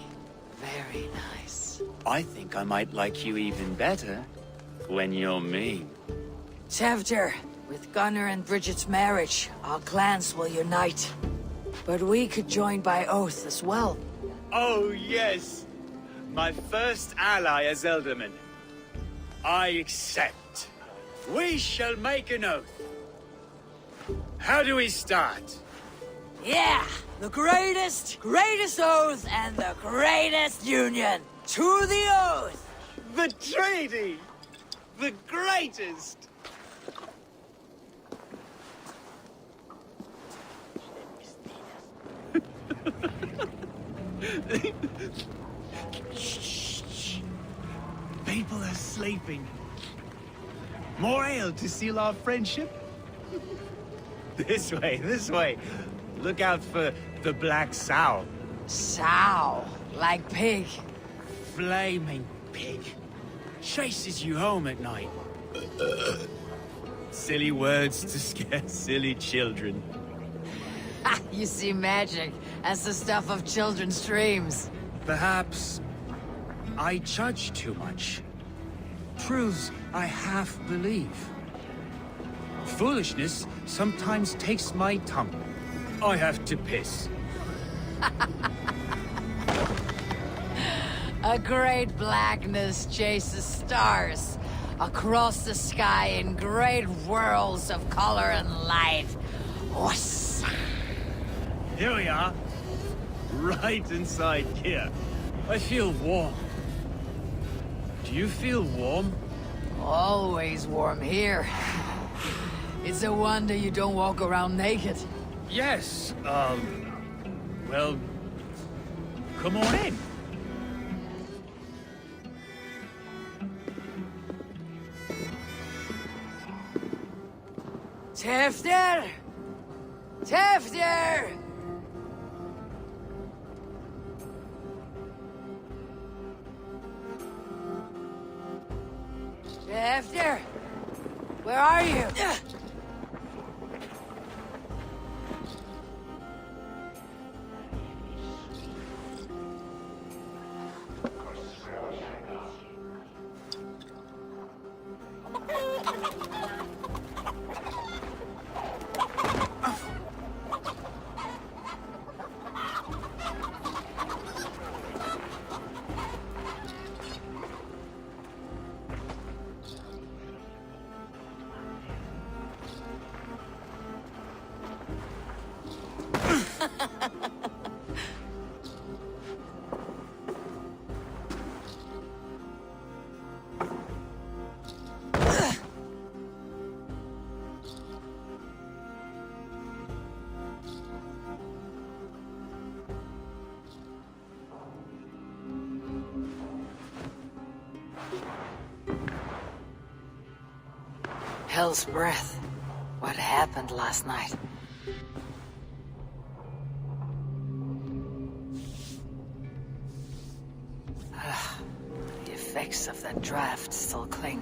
very nice. I think I might like you even better when you're mean. Tevder, with Gunnar and Bridget's marriage, our clans will unite. But we could join by oath as well. Oh, yes. My first ally as Elderman. I accept. We shall make an oath. How do we start? Yeah! The greatest oath and the greatest union! To the oath! The treaty! The greatest! Shh. People are sleeping. More ale to seal our friendship? This way. Look out for the black sow. Sow? Like pig? Flaming pig. Chases you home at night. Silly words to scare silly children. You see magic as the stuff of children's dreams. Perhaps I judge too much. Truths I half believe. Foolishness sometimes takes my tongue. I have to piss. A great blackness chases stars across the sky in great whirls of color and light. Whoosh. Here we are. Right inside here. I feel warm. Do you feel warm? Always warm here. It's a wonder you don't walk around naked. Yes, well, come on in. Tefter! Tefter! Tefter! Where are you? Hell's breath. What happened last night? The effects of that draft still cling.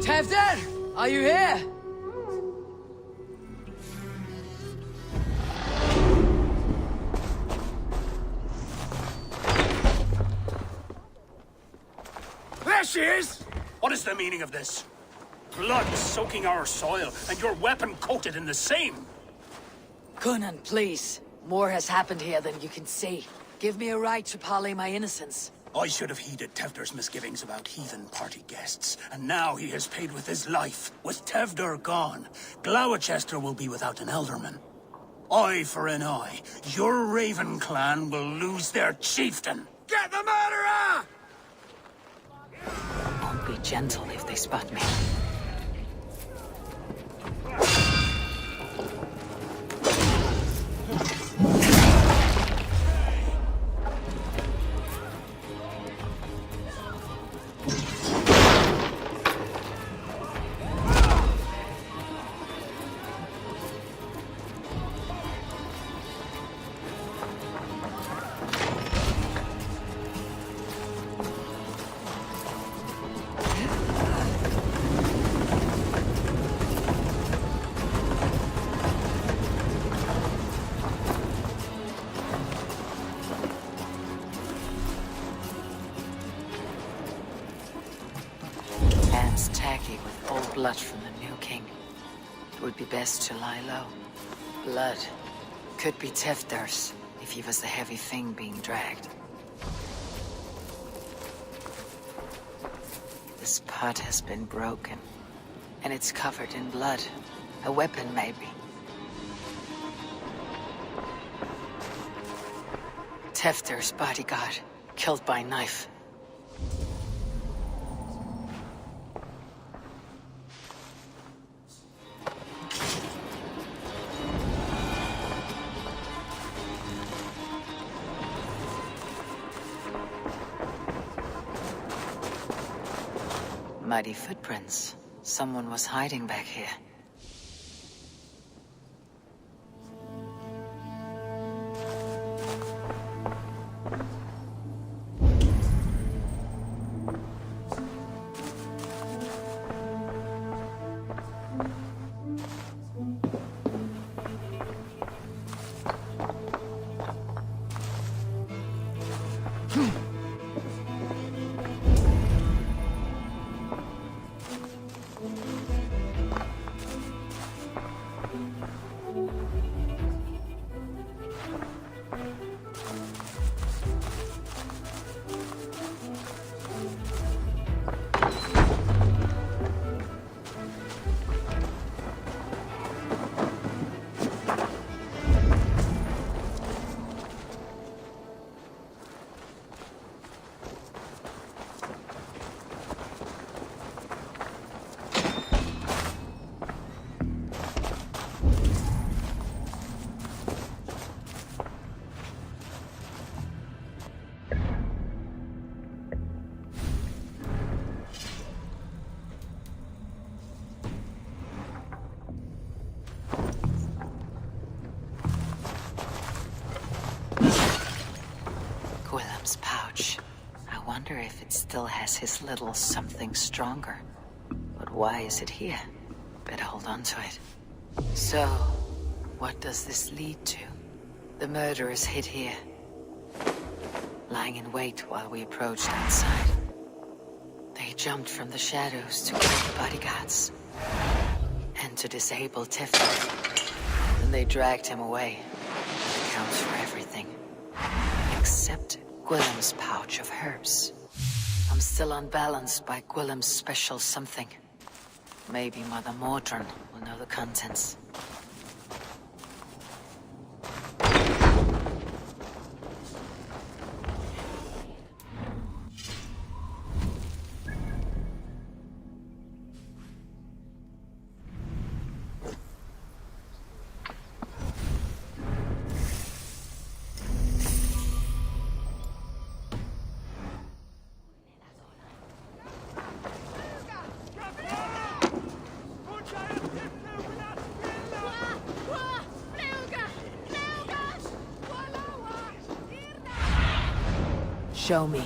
Tefter! Are you here? There she is! What is the meaning of this? Blood soaking our soil, and your weapon coated in the same! Coonan, please. More has happened here than you can see. Give me a right to parley my innocence. I should have heeded Tevder's misgivings about heathen party guests, and now he has paid with his life. With Tevder gone, Gloucester will be without an elderman. Eye for an eye. Your Raven clan will lose their chieftain. Get the murderer! Won't be gentle if they spot me. Tacky with old blood from the new king. It would be best to lie low. Blood could be Tefder's if he was the heavy thing being dragged. This pot has been broken, and it's covered in blood. A weapon, maybe. Tefder's bodyguard, killed by knife. Muddy footprints. Someone was hiding back here. wonder if it still has his little something stronger. But why is it here? Better hold on to it. So, what does this lead to? The murderers hid here, lying in wait while we approached outside. They jumped from the shadows to kill the bodyguards and to disable Tiflin. Then they dragged him away. That accounts for everything. Except Gwillem's pouch of herbs. I'm still unbalanced by Gwillem's special something. Maybe Mother Mordran will know the contents. Show me.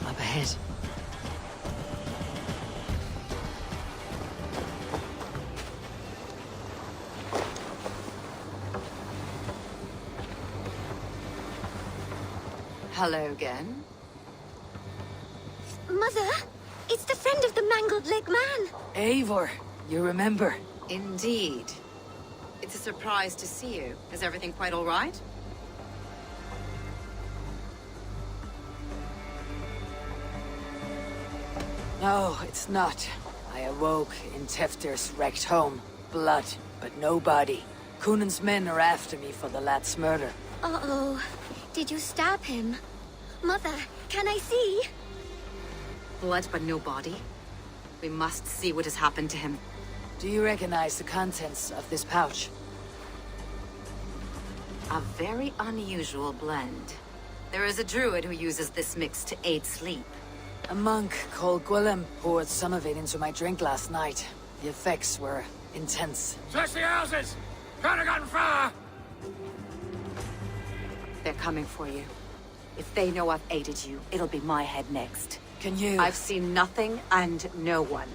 Up ahead. Hello again. Mother, it's the friend of the mangled leg man. Eivor, you remember? Indeed. It's a surprise to see you. Is everything quite all right? No, it's not. I awoke in Teftir's wrecked home. Blood, but no body. Cunan's men are after me for the lad's murder. Uh-oh. Did you stab him? Mother, can I see? Blood but no body. We must see what has happened to him. Do you recognize the contents of this pouch? A very unusual blend. There is a druid who uses this mix to aid sleep. A monk called Gwillem poured some of it into my drink last night. The effects were intense. Search the houses! Could have gotten far! They're coming for you. If they know I've aided you, it'll be my head next. Can you... I've seen nothing and no one.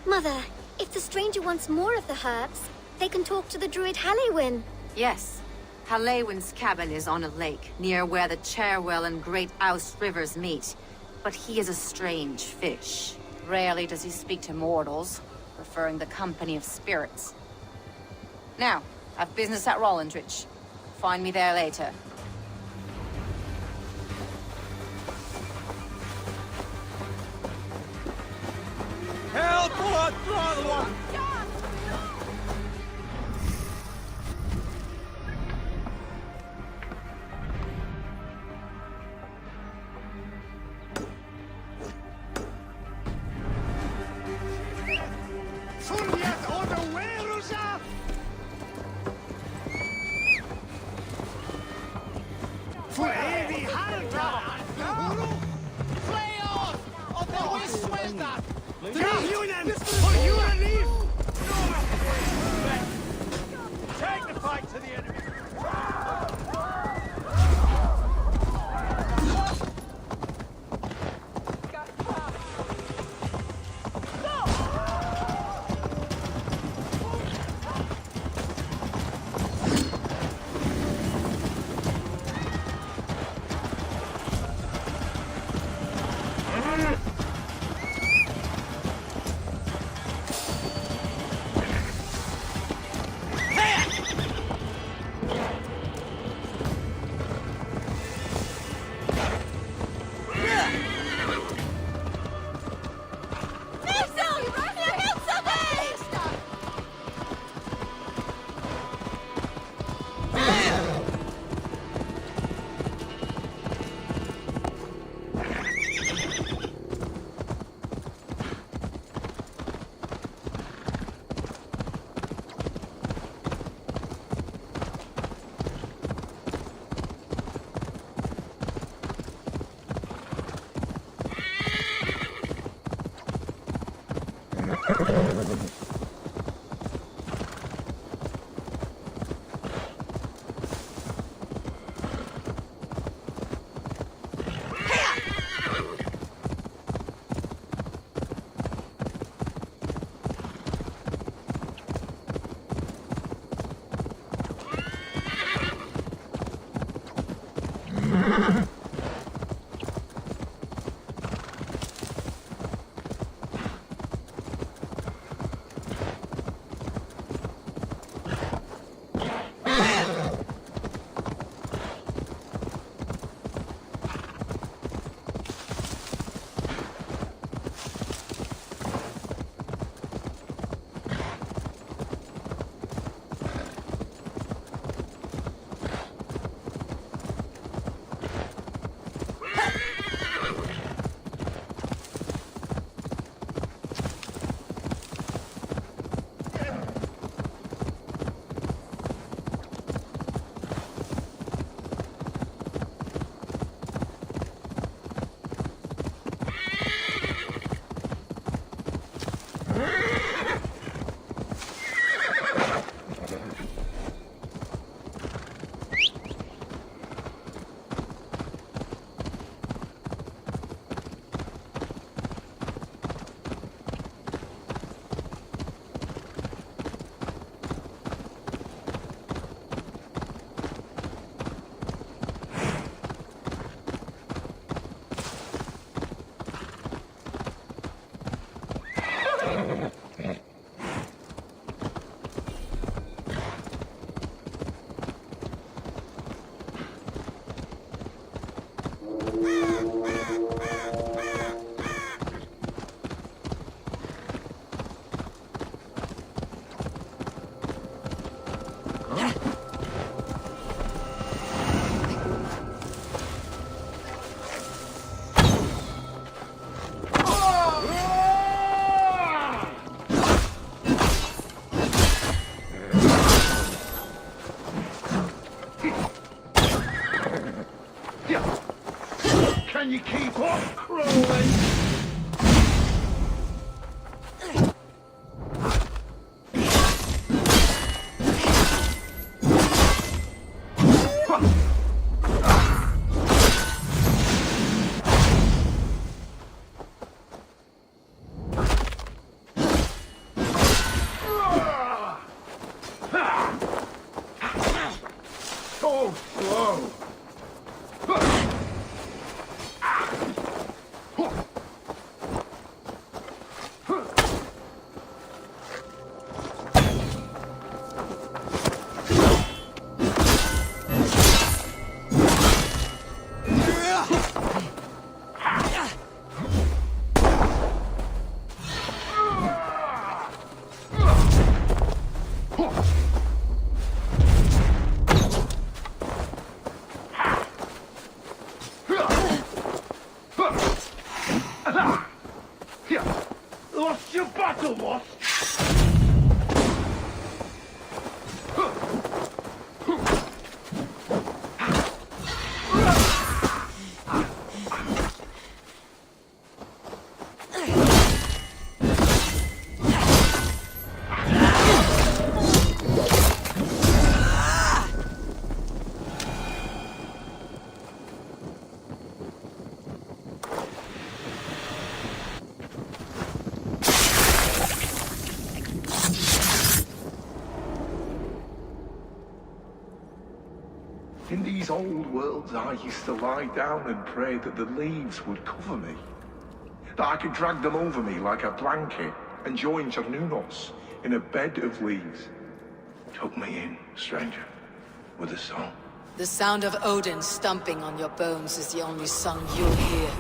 Mother, if the stranger wants more of the herbs, they can talk to the druid Halewyn. Yes. Halewyn's cabin is on a lake, near where the Cherwell and Great Ouse rivers meet. But he is a strange fish. Rarely does he speak to mortals, preferring the company of spirits. Now, I've business at Rollindridge. Find me there later. Help! Blood! Take the fight to the enemy! Can you keep up, crawling? So slow. Lost your battle, boss? In these old worlds, I used to lie down and pray that the leaves would cover me. That I could drag them over me like a blanket and join Cernunos in a bed of leaves. Tuck me in, stranger, with a song. The sound of Odin stomping on your bones is the only song you'll hear.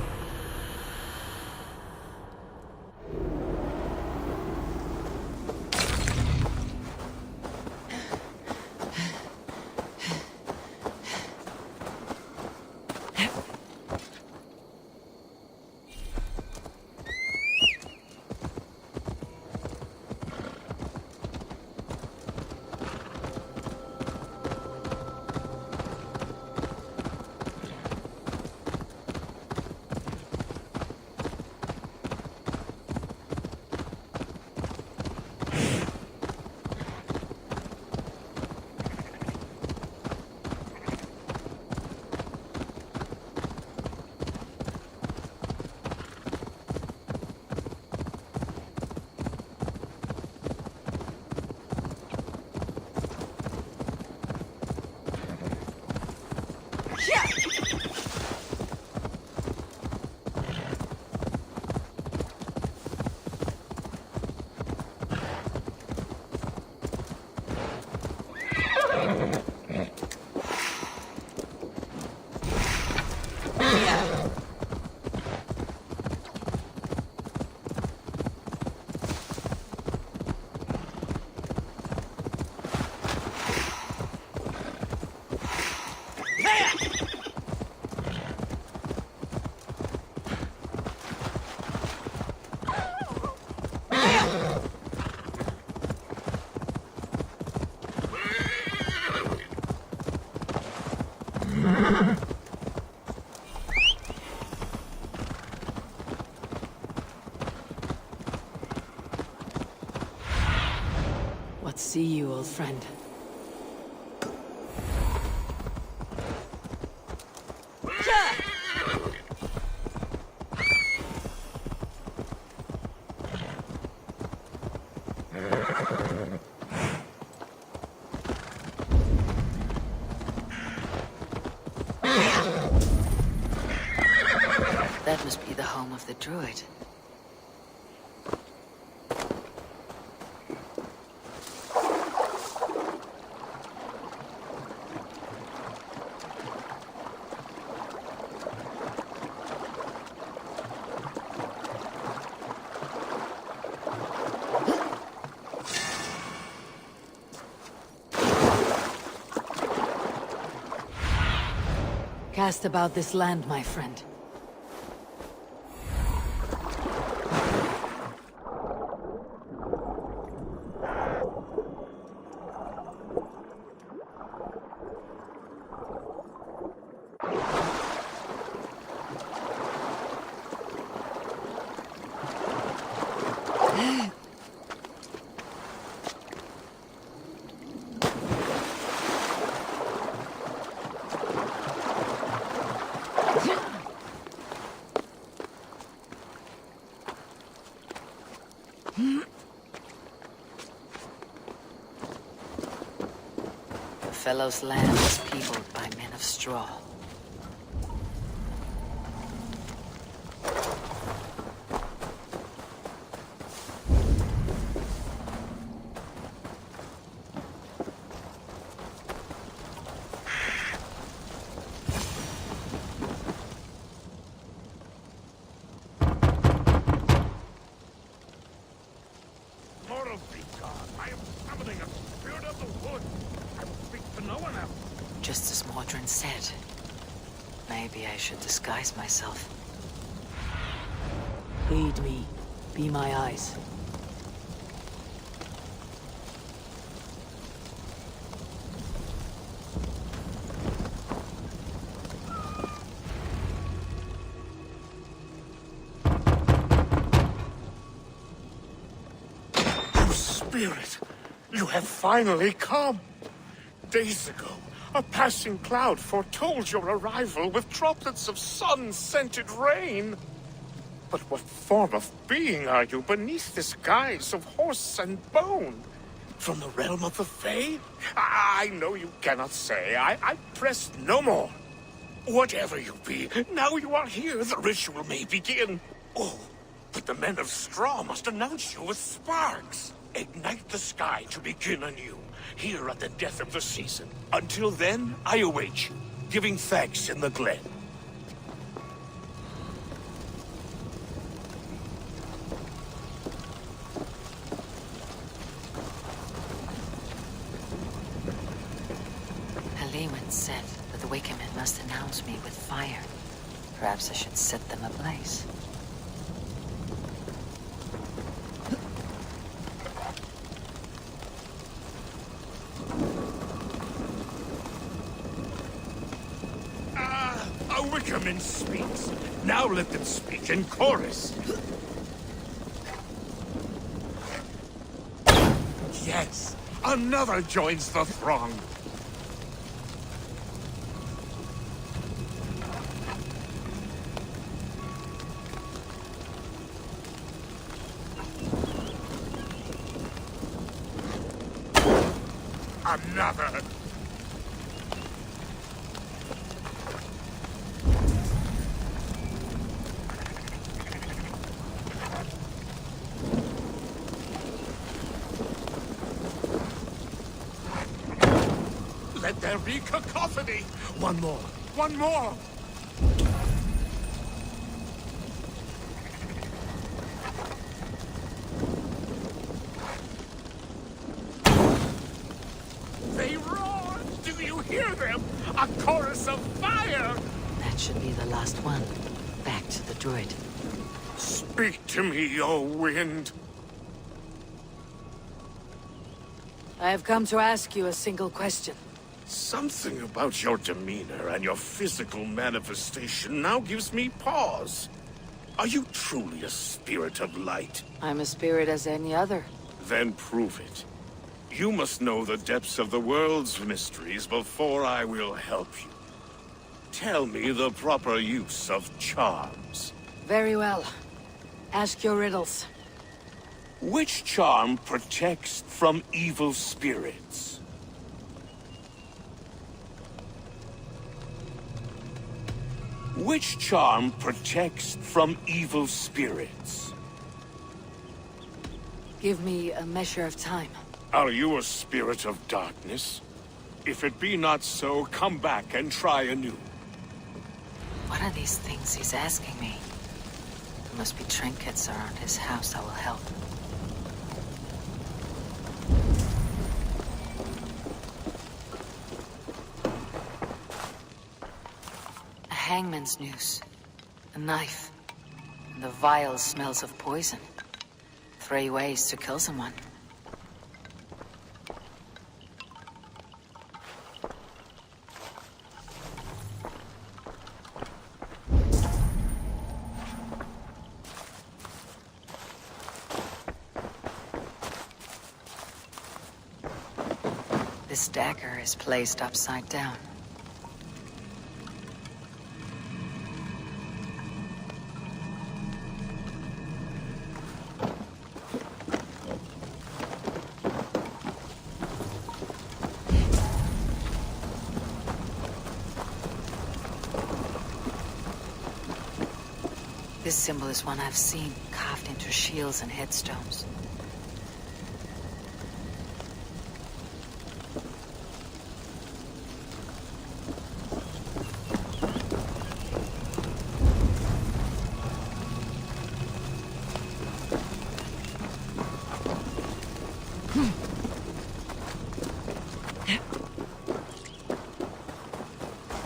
What see you, old friend? That must be the home of the druid. Cast about this land, my friend. Fellow's land is peopled by men of straw. Mortal be God, I am summoning a spirit of the wood. I will speak to no one else. Just as Mordrin said. Maybe I should disguise myself. Aid me. Be my eyes. Spirit, you have finally come. Days ago, a passing cloud foretold your arrival with droplets of sun-scented rain. But what form of being are you beneath this guise of horse and bone? From the realm of the Fae? I know you cannot say. I press no more. Whatever you be, now you are here, the ritual may begin. Oh, but the men of straw must announce you with sparks. Ignite the sky to begin anew, here at the death of the season. Until then, I await you, giving thanks in the glen. Halewin said that the Wickermen must announce me with fire. Perhaps I should set them ablaze. Wickerman speaks. Now let them speak in chorus. Yes, another joins the throng. Another. Let there be cacophony! One more! One more! the last one, back to the druid. Speak to me, O wind. I have come to ask you a single question. Something about your demeanor and your physical manifestation now gives me pause. Are you truly a spirit of light? I'm a spirit as any other. Then prove it. You must know the depths of the world's mysteries before I will help you. Tell me the proper use of charms. Very well. Ask your riddles. Which charm protects from evil spirits? Which charm protects from evil spirits? Give me a measure of time. Are you a spirit of darkness? If it be not so, come back and try anew. What are these things he's asking me? There must be trinkets around his house that will help. A hangman's noose. A knife. And the vile smells of poison. 3 ways to kill someone. This dagger is placed upside down. This symbol is one I've seen carved into shields and headstones.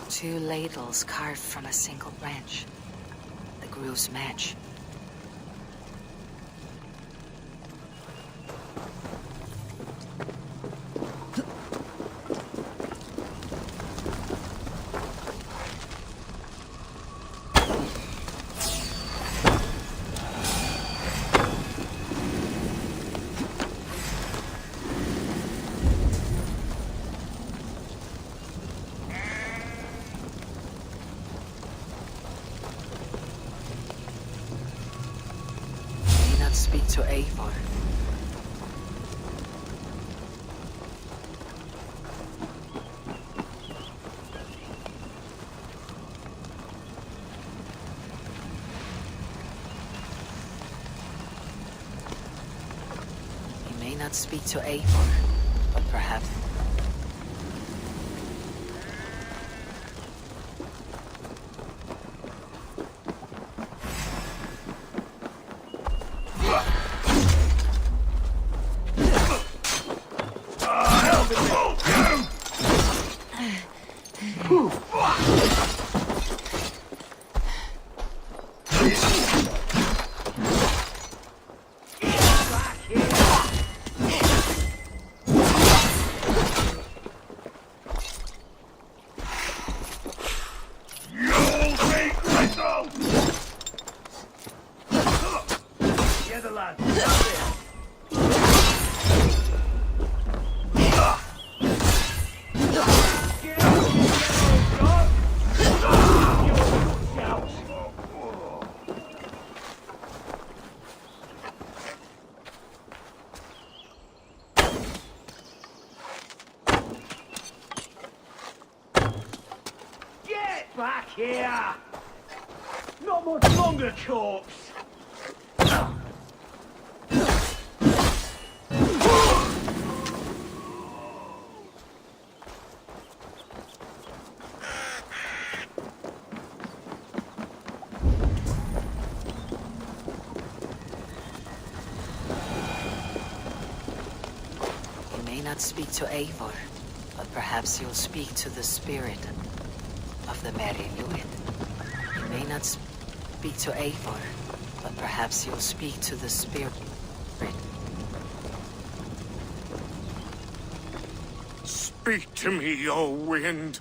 Two ladles carved from a single branch. The grooves match. Speak to Eivor. He may not speak to Eivor, but perhaps... Back here! Not much longer, corpse! He may not speak to Eivor, but perhaps he'll speak to the spirit of the Merry Luid. cannot speak to Eivor, but perhaps you'll speak to the spirit. Speak to me, O wind.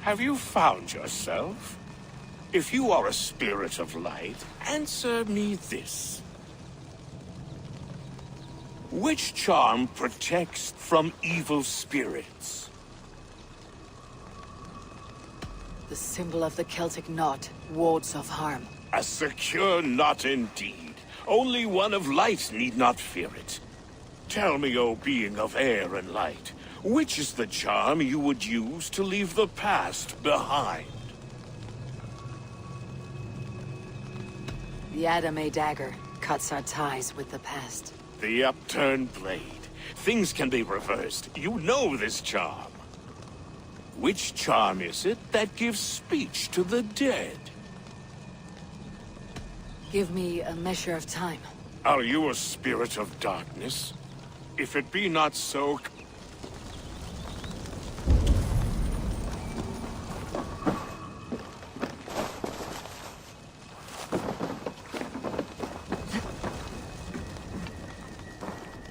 Have you found yourself? If you are a spirit of light, answer me this. Which charm protects from evil spirits? The symbol of the Celtic knot wards off harm. A secure knot indeed. Only one of light need not fear it. Tell me, O being of air and light, which is the charm you would use to leave the past behind? The Adame dagger cuts our ties with the past. The upturned blade. Things can be reversed. You know this charm. Which charm is it that gives speech to the dead? Give me a measure of time. Are you a spirit of darkness? If it be not so...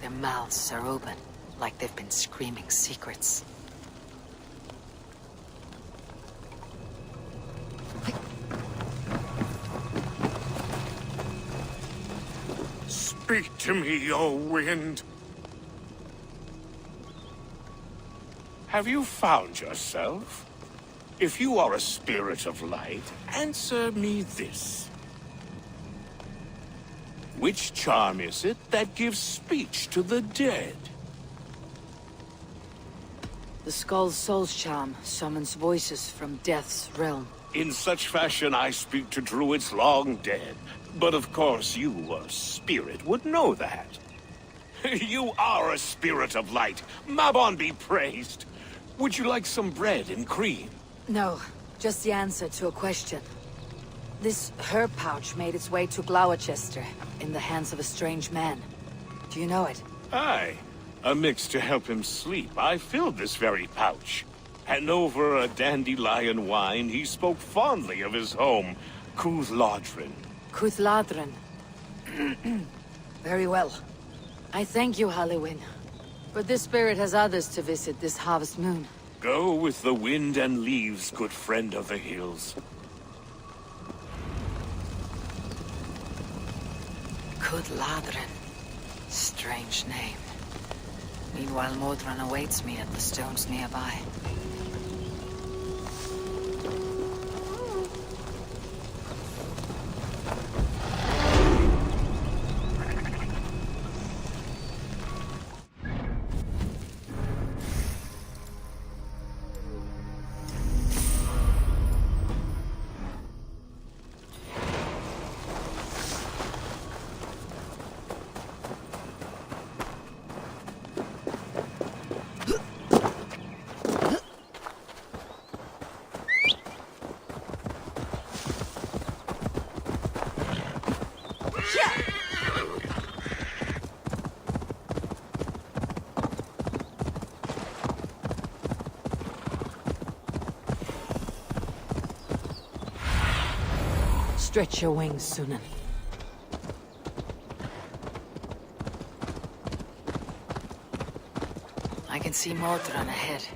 Their mouths are open, like they've been screaming secrets. Speak to me, O wind. Have you found yourself? If you are a spirit of light, answer me this. Which charm is it that gives speech to the dead? The Skull's Soul's charm summons voices from Death's realm. In such fashion I speak to druids long dead. But of course you, a spirit, would know that. You are a spirit of light. Mabon be praised. Would you like some bread and cream? No, just the answer to a question. This herb pouch made its way to Gloucester in the hands of a strange man. Do you know it? Aye. A mix to help him sleep. I filled this very pouch. And over a dandelion wine, he spoke fondly of his home, Cuthladrin. Cuthladrin. Very well. I thank you, Halliwyn. But this spirit has others to visit this harvest moon. Go with the wind and leaves, good friend of the hills. Cuthladrin. Strange name. Meanwhile, Modron awaits me at the stones nearby. Stretch your wings, Sunan. I can see Modron ahead.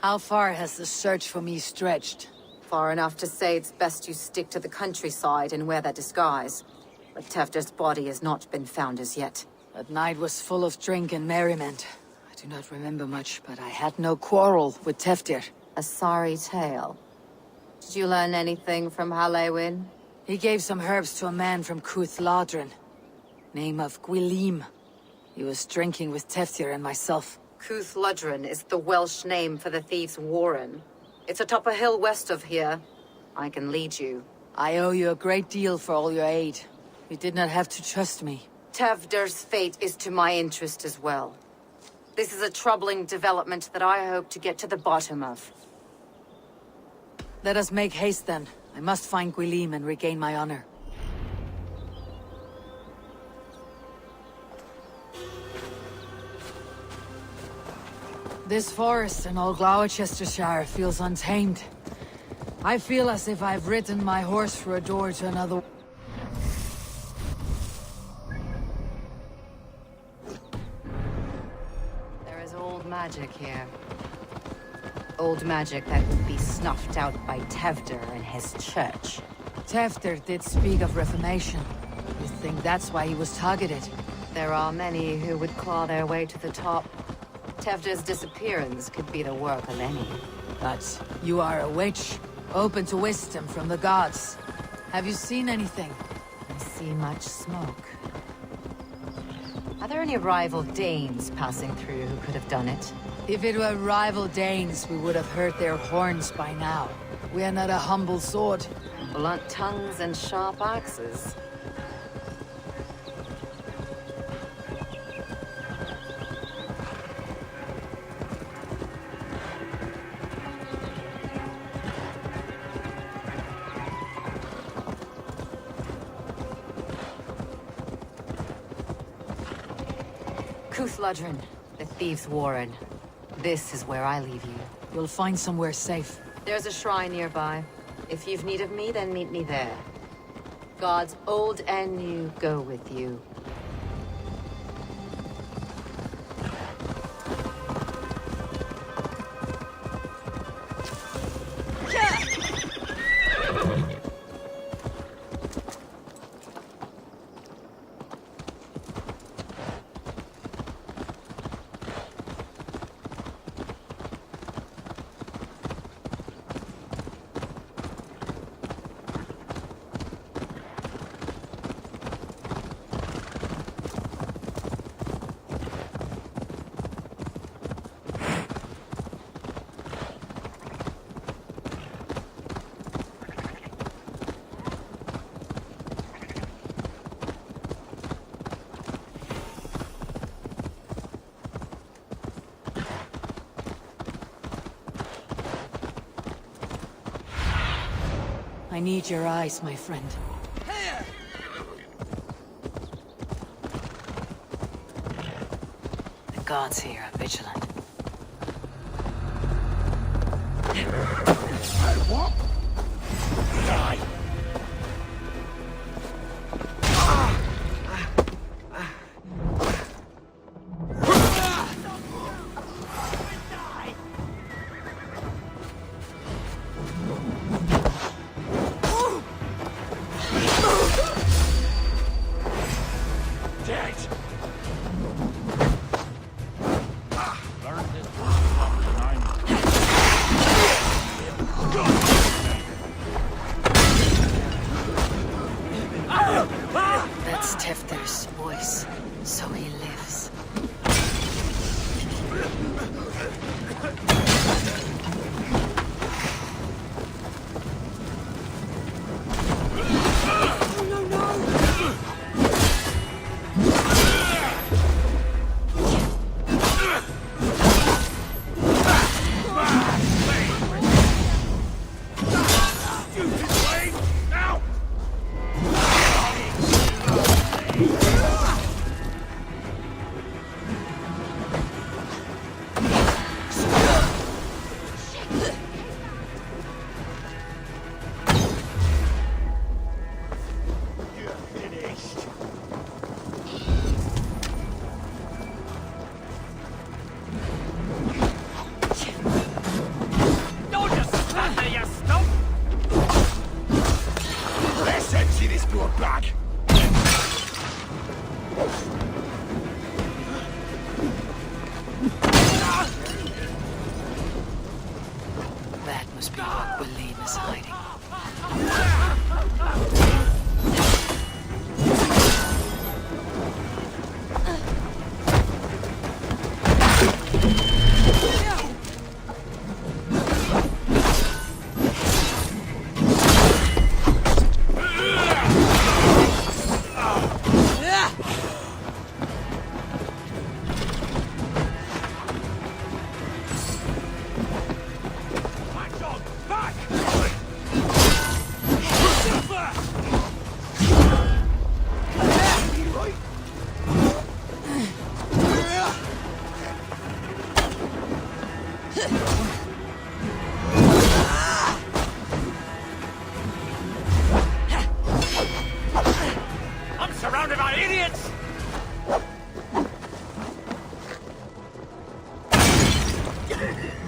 How far has the search for me stretched? Far enough to say it's best you stick to the countryside and wear that disguise. But Tefder's body has not been found as yet. That night was full of drink and merriment. I do not remember much, but I had no quarrel with Tefdir. A sorry tale. Did you learn anything from Halliwyn? He gave some herbs to a man from Cuthladrin. Name of Gwylim. He was drinking with Tefdir and myself. Cuthladrin is the Welsh name for the thieves' warren. It's atop a hill west of here. I can lead you. I owe you a great deal for all your aid. You did not have to trust me. Tefder's fate is to my interest as well. This is a troubling development that I hope to get to the bottom of. Let us make haste then. I must find Gwylim and regain my honor. This forest in all Gloucestershire feels untamed. I feel as if I've ridden my horse through a door to another. There is old magic here. Old magic that would be snuffed out by Tevder and his church. Tevder did speak of reformation. You think that's why he was targeted? There are many who would claw their way to the top. Tevder's disappearance could be the work of any. But you are a witch, open to wisdom from the gods. Have you seen anything? I see much smoke. Are there any rival Danes passing through who could have done it? If it were rival Danes, we would have heard their horns by now. We are not a humble sword. Blunt tongues and sharp axes. Kuthludren, the Thieves' Warren. This is where I leave you. You'll find somewhere safe. There's a shrine nearby. If you've need of me, then meet me there. Gods old and new go with you. I need your eyes, my friend. The gods here are vigilant. What? Die! That's Tefter's voice, so he lives. That must be what William is hiding. Back! I'm surrounded by idiots!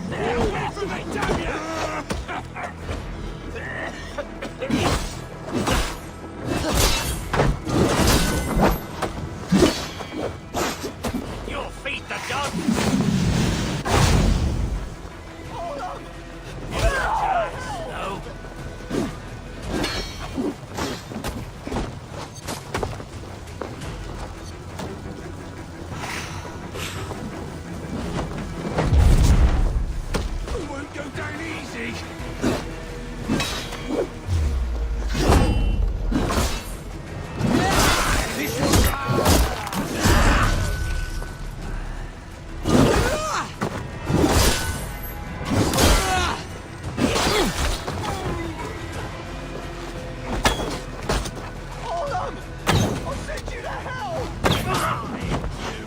Stay away from me, damn you! You'll feed the dog! Hold on! No. We won't go down easy! Hold on! I'll send you to hell! You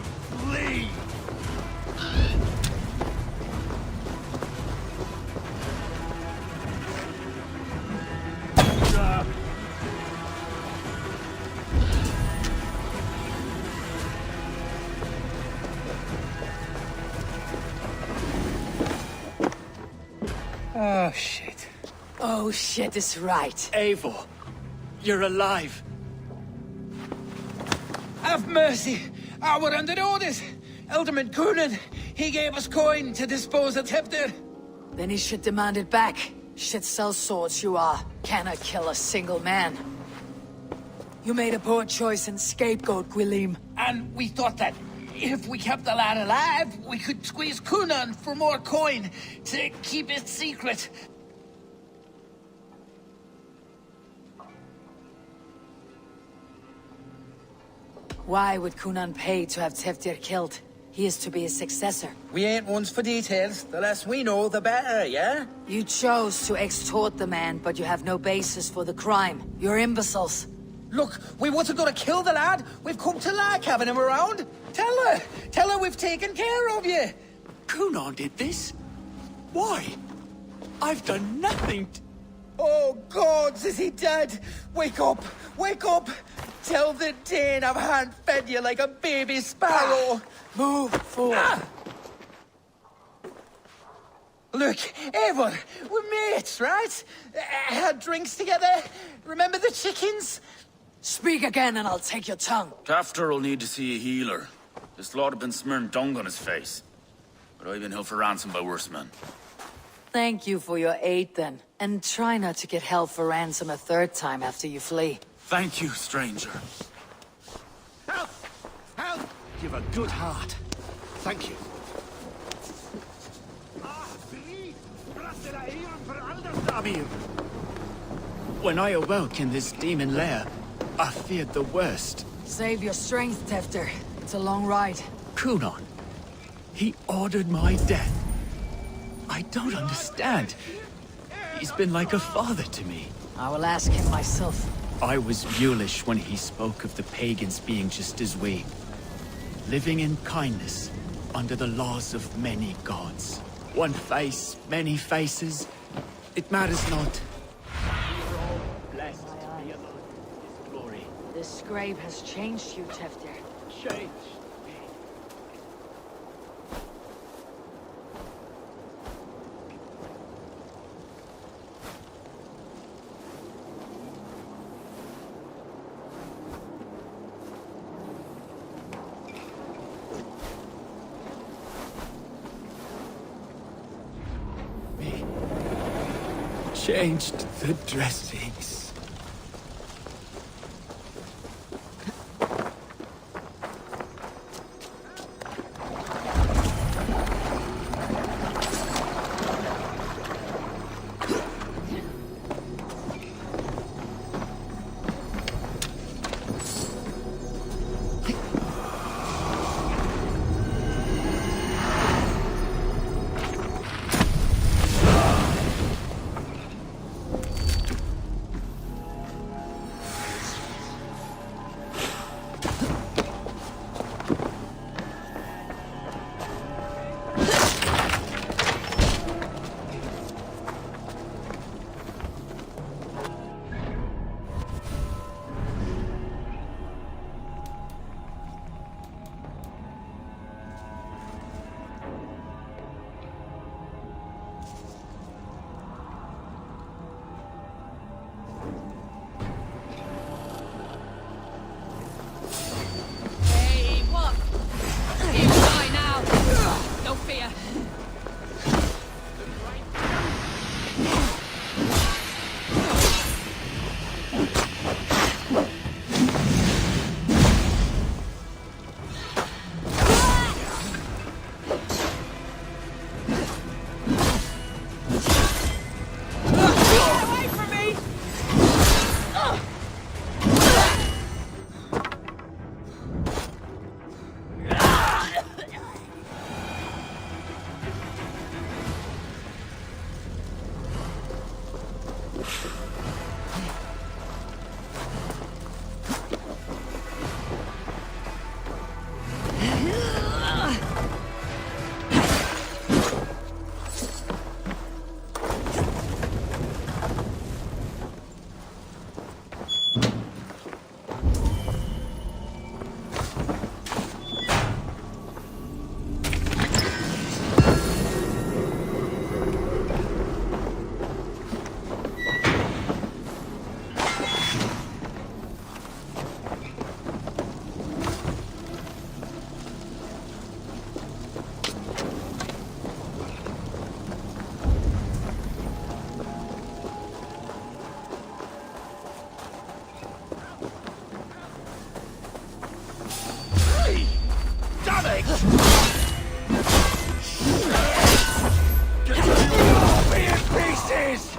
leave! Oh, shit. Oh shit is right. Eivor, you're alive. Have mercy. We're under orders. Alderman Coonan, he gave us coin to dispose of Tefter. Then he should demand it back. Shit sells swords you are. Cannot kill a single man. You made a poor choice in scapegoat, Gwilym. And we thought that if we kept the lad alive, we could squeeze Coonan for more coin to keep it secret. Why would Coonan pay to have Teftir killed? He is to be his successor. We ain't ones for details. The less we know, the better, yeah? You chose to extort the man, but you have no basis for the crime. You're imbeciles. Look, we wasn't gonna kill the lad. We've come to like having him around. Tell her we've taken care of you. Coonan did this? Why? I've done nothing. Oh, gods, is he dead? Wake up! Wake up! Tell the Dane I've hand-fed you like a baby sparrow. Move forward. Look, Eivor, we're mates, right? Had drinks together. Remember the chickens? Speak again and I'll take your tongue. Tafter will need to see a healer. This lord have been smearing dung on his face. But I've been held for ransom by worse men. Thank you for your aid then. And try not to get held for ransom a third time after you flee. Thank you, stranger. Help! Help! You've a good heart. Thank you. When I awoke in this demon lair, I feared the worst. Save your strength, Tefter. It's a long ride. Coonan, he ordered my death. I don't understand. He's been like a father to me. I will ask him myself. I was mulish when he spoke of the pagans being just as we. Living in kindness, under the laws of many gods. One face, many faces. It matters not. We are all blessed to be among his glory. This scribe has changed you, Tefter. Changed. Changed the dressings. is!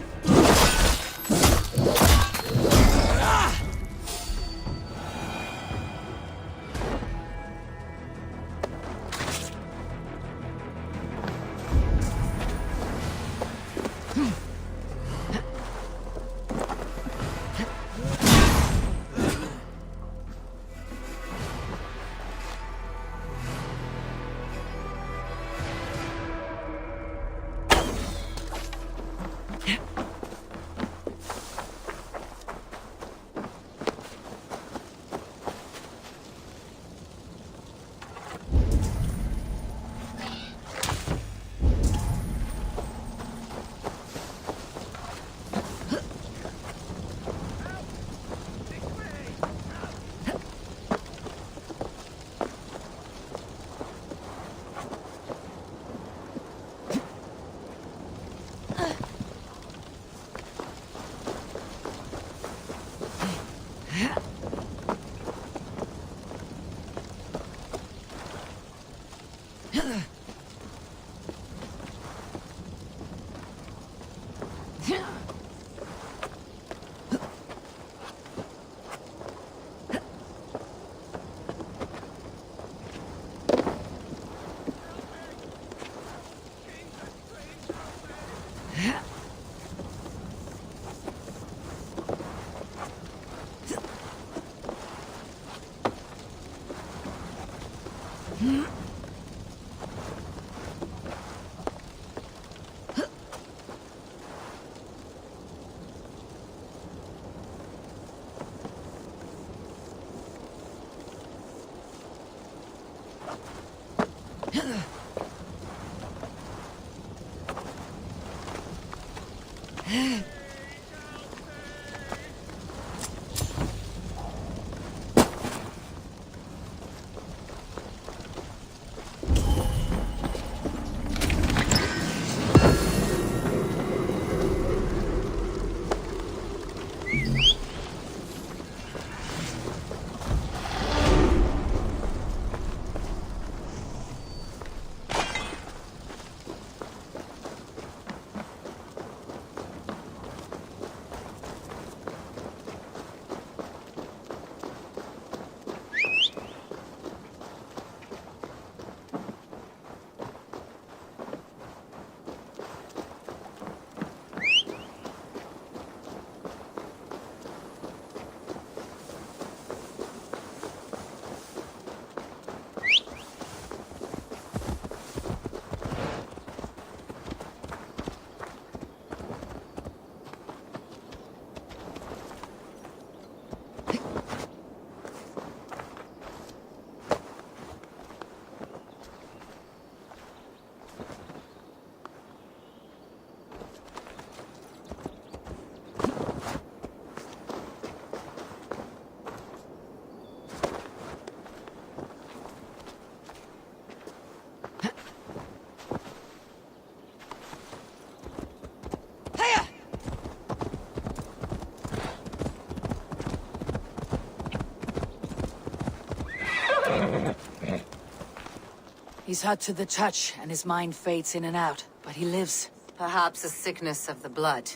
He's hot to the touch, and his mind fades in and out, but he lives. Perhaps a sickness of the blood.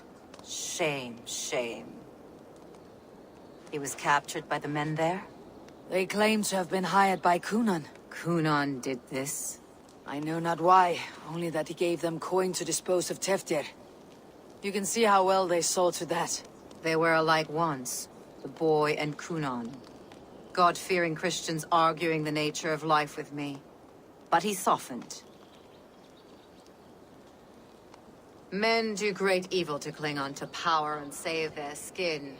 Shame, shame. He was captured by the men there? They claim to have been hired by Cunan. Cunan did this? I know not why, only that he gave them coin to dispose of Teftir. You can see how well they saw to that. They were alike once, the boy and Cunan. God-fearing Christians arguing the nature of life with me. But he softened. Men do great evil to cling on to power and save their skin.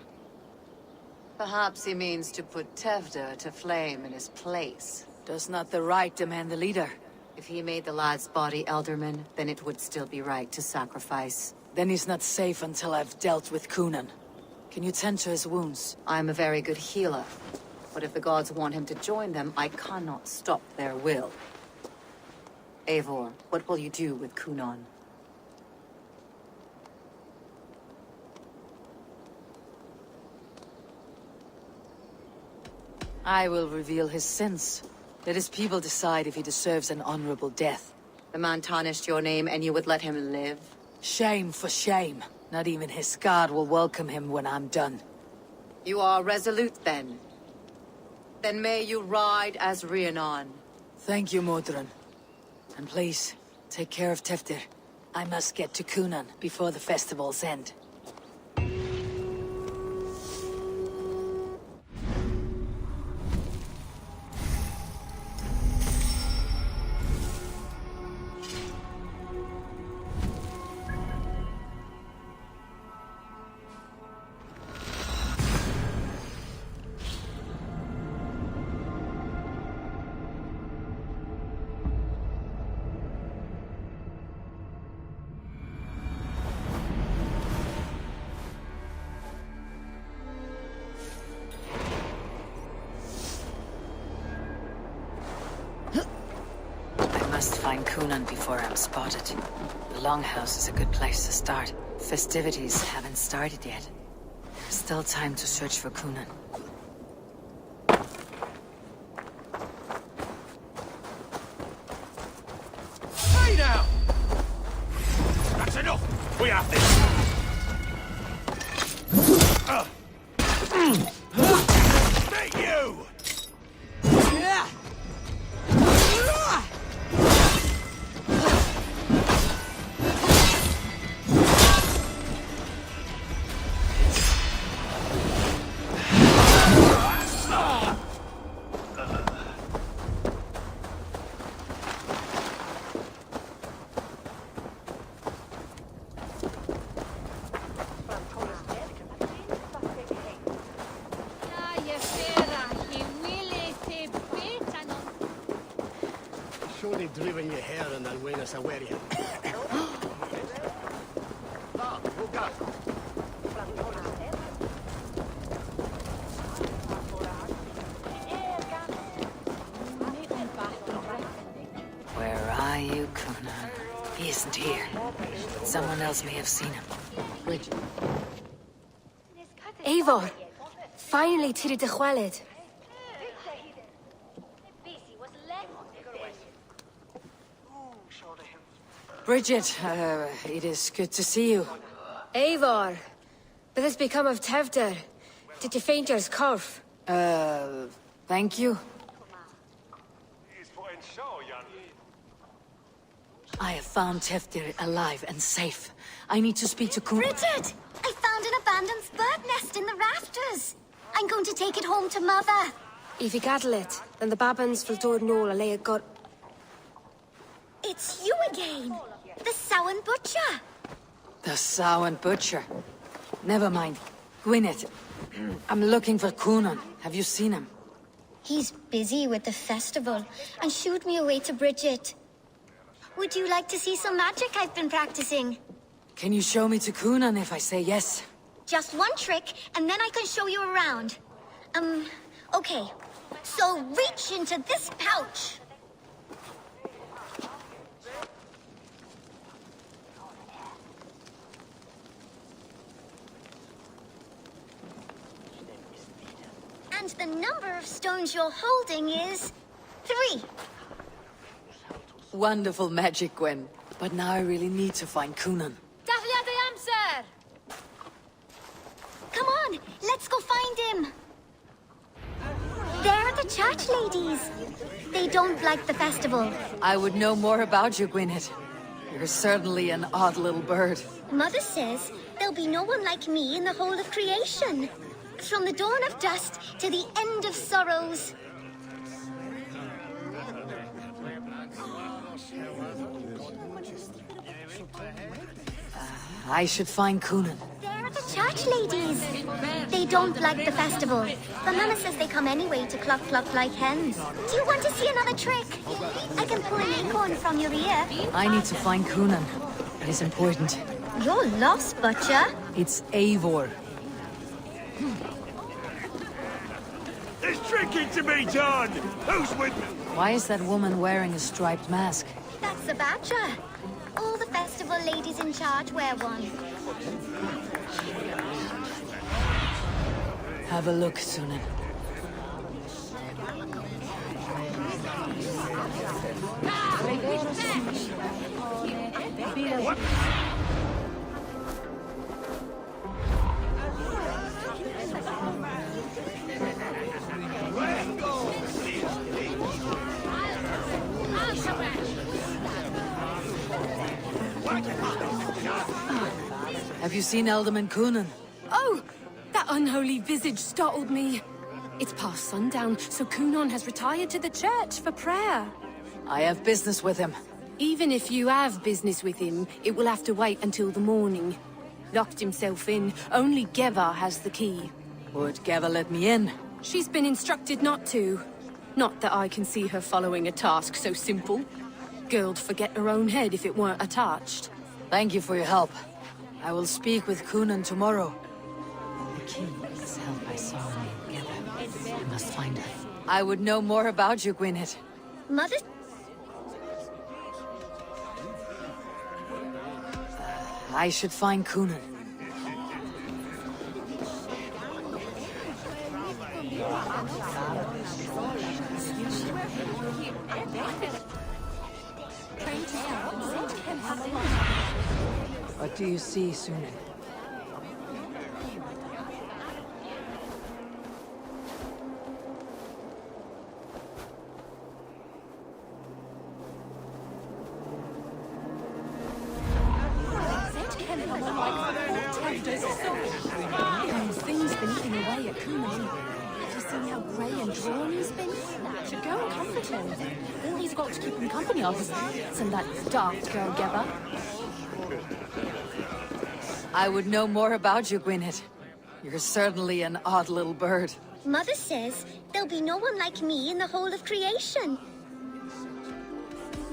Perhaps he means to put Tevder to flame in his place. Does not the right demand the leader? If he made the lad's body Elderman, then it would still be right to sacrifice. Then he's not safe until I've dealt with Cunan. Can you tend to his wounds? I'm a very good healer. But if the gods want him to join them, I cannot stop their will. Eivor, what will you do with Cunan? I will reveal his sins. Let his people decide if he deserves an honorable death. The man tarnished your name and you would let him live? Shame for shame. Not even his guard will welcome him when I'm done. You are resolute, then. Then may you ride as Rhiannon. Thank you, Modron. And please, take care of Teftir. I must get to Coonan before the festival's end. I must find Coonan before I'm spotted. The Longhouse is a good place to start. Festivities haven't started yet. There's still time to search for Coonan. Hey now! That's enough! We have this! Stay you! Yeah! Surely driven your hair and then win us a wedding. Where are you, Coonan? He isn't here. Someone else may have seen him. Eivor! Finally, Tiri de Chwaled. Bridget, it is good to see you. Eivor! What has become of Tevder? Did you faint your scarf? Thank you. I have found Teftir alive and safe. I need to speak to Coonan. Bridget! I found an abandoned bird nest in the rafters. I'm going to take it home to Mother. If you cattle it, then the Babans will do no lay it got. It's you again. The Samhain Butcher. The Samhain Butcher. Never mind. Gwyneth, I'm looking for Coonan. Have you seen him? He's busy with the festival and shooed me away to Bridget. Would you like to see some magic I've been practicing? Can you show me to Coonan if I say yes? Just one trick, and then I can show you around. Okay. So reach into this pouch. And the number of stones you're holding is 3. Wonderful magic, Gwen. But now I really need to find Coonan. Dahlia the answer! Come on, let's go find him. They're the church ladies. They don't like the festival. I would know more about you, Gwyneth. You're certainly an odd little bird. Mother says there'll be no one like me in the whole of creation. From the dawn of dust to the end of sorrows. I should find Coonan. They're the church ladies. They don't like the festival. But Mama says they come anyway to cluck cluck like hens. Do you want to see another trick? I can pull an acorn from your ear. I need to find Coonan. It is important. You're lost, Butcher. It's Eivor. There's drinking to be done! Who's with me? Why is that woman wearing a striped mask? That's the Badger. All the festival ladies in charge wear one. Have a look, Sunan. What? Have you seen Alderman Coonan? Oh! That unholy visage startled me. It's past sundown, so Coonan has retired to the church for prayer. I have business with him. Even if you have business with him, it will have to wait until the morning. Locked himself in. Only Geva has the key. Would Geva let me in? She's been instructed not to. Not that I can see her following a task so simple. Girl'd forget her own head if it weren't attached. Thank you for your help. I will speak with Coonan tomorrow. The key is held by someone named Geva. I must find her. I would know more about you, Gwyneth. Mother... I should find Coonan. What do you see, Sunan? Things been eating away at Coonan. Have you seen how grey and drawn he's been? Should go and comfort him. All he's got to keep him company of is that daft girl Geva. I would know more about you, Gwyneth. You're certainly an odd little bird. Mother says there'll be no one like me in the whole of creation.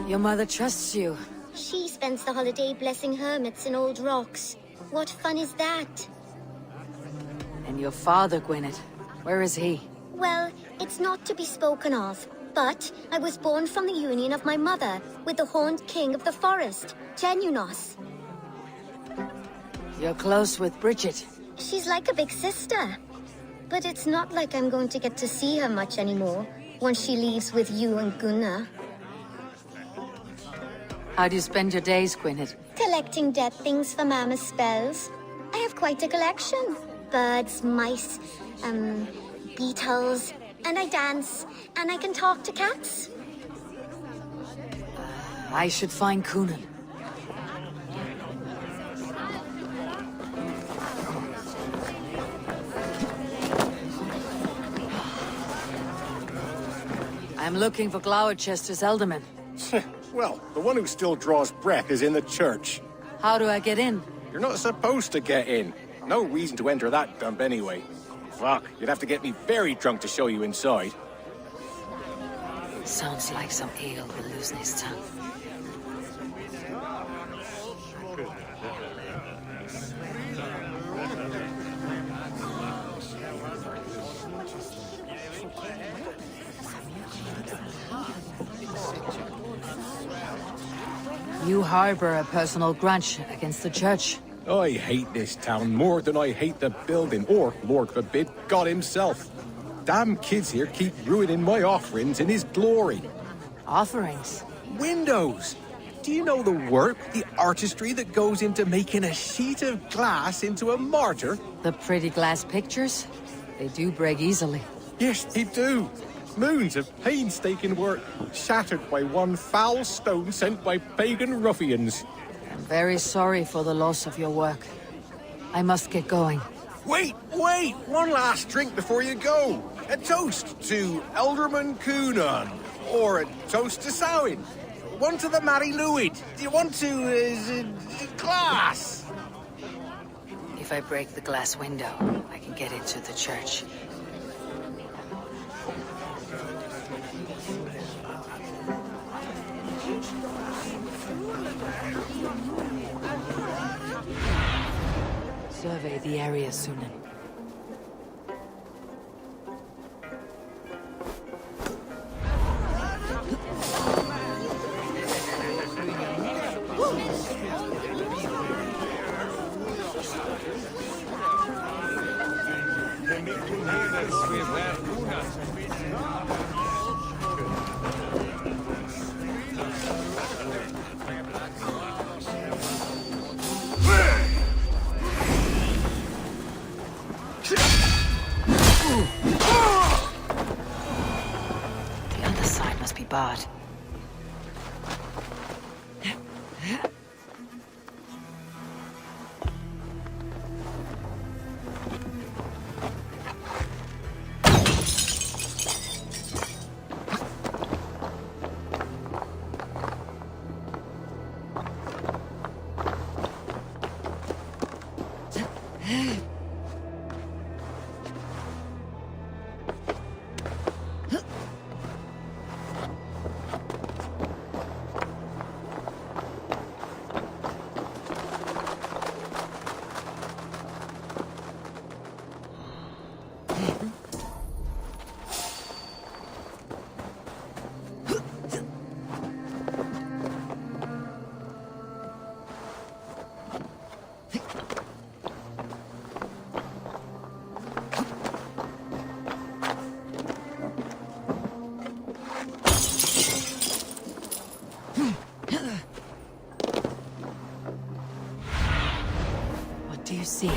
Your mother trusts you. She spends the holiday blessing hermits in old rocks. What fun is that? And your father, Gwyneth, where is he? Well, it's not to be spoken of, but I was born from the union of my mother with the horned king of the forest, Genunos. You're close with Bridget. She's like a big sister. But it's not like I'm going to get to see her much anymore, once she leaves with you and Gunnar. How do you spend your days, Gwyneth? Collecting dead things for Mama's spells. I have quite a collection. Birds, mice, beetles, and I dance, and I can talk to cats. I should find Coonan. I'm looking for Gloucester's Alderman. Well, the one who still draws breath is in the church. How do I get in? You're not supposed to get in. No reason to enter that dump anyway. Fuck, you'd have to get me very drunk to show you inside. Sounds like some ale will loosen his tongue. You harbor a personal grudge against the church. I hate this town more than I hate the building, or, Lord forbid, God himself. Damn kids here keep ruining my offerings in his glory. Offerings? Windows! Do you know the work, the artistry that goes into making a sheet of glass into a martyr? The pretty glass pictures? They do break easily. Yes, they do. Moons of painstaking work, shattered by one foul stone sent by pagan ruffians. I'm very sorry for the loss of your work. I must get going. Wait! One last drink before you go. A toast to Alderman Coonan. Or a toast to Samhain. One to the Mary Luid. Do you want to, glass? If I break the glass window, I can get into the church. Survey the area, Sunan. The other side must be barred. What do you see?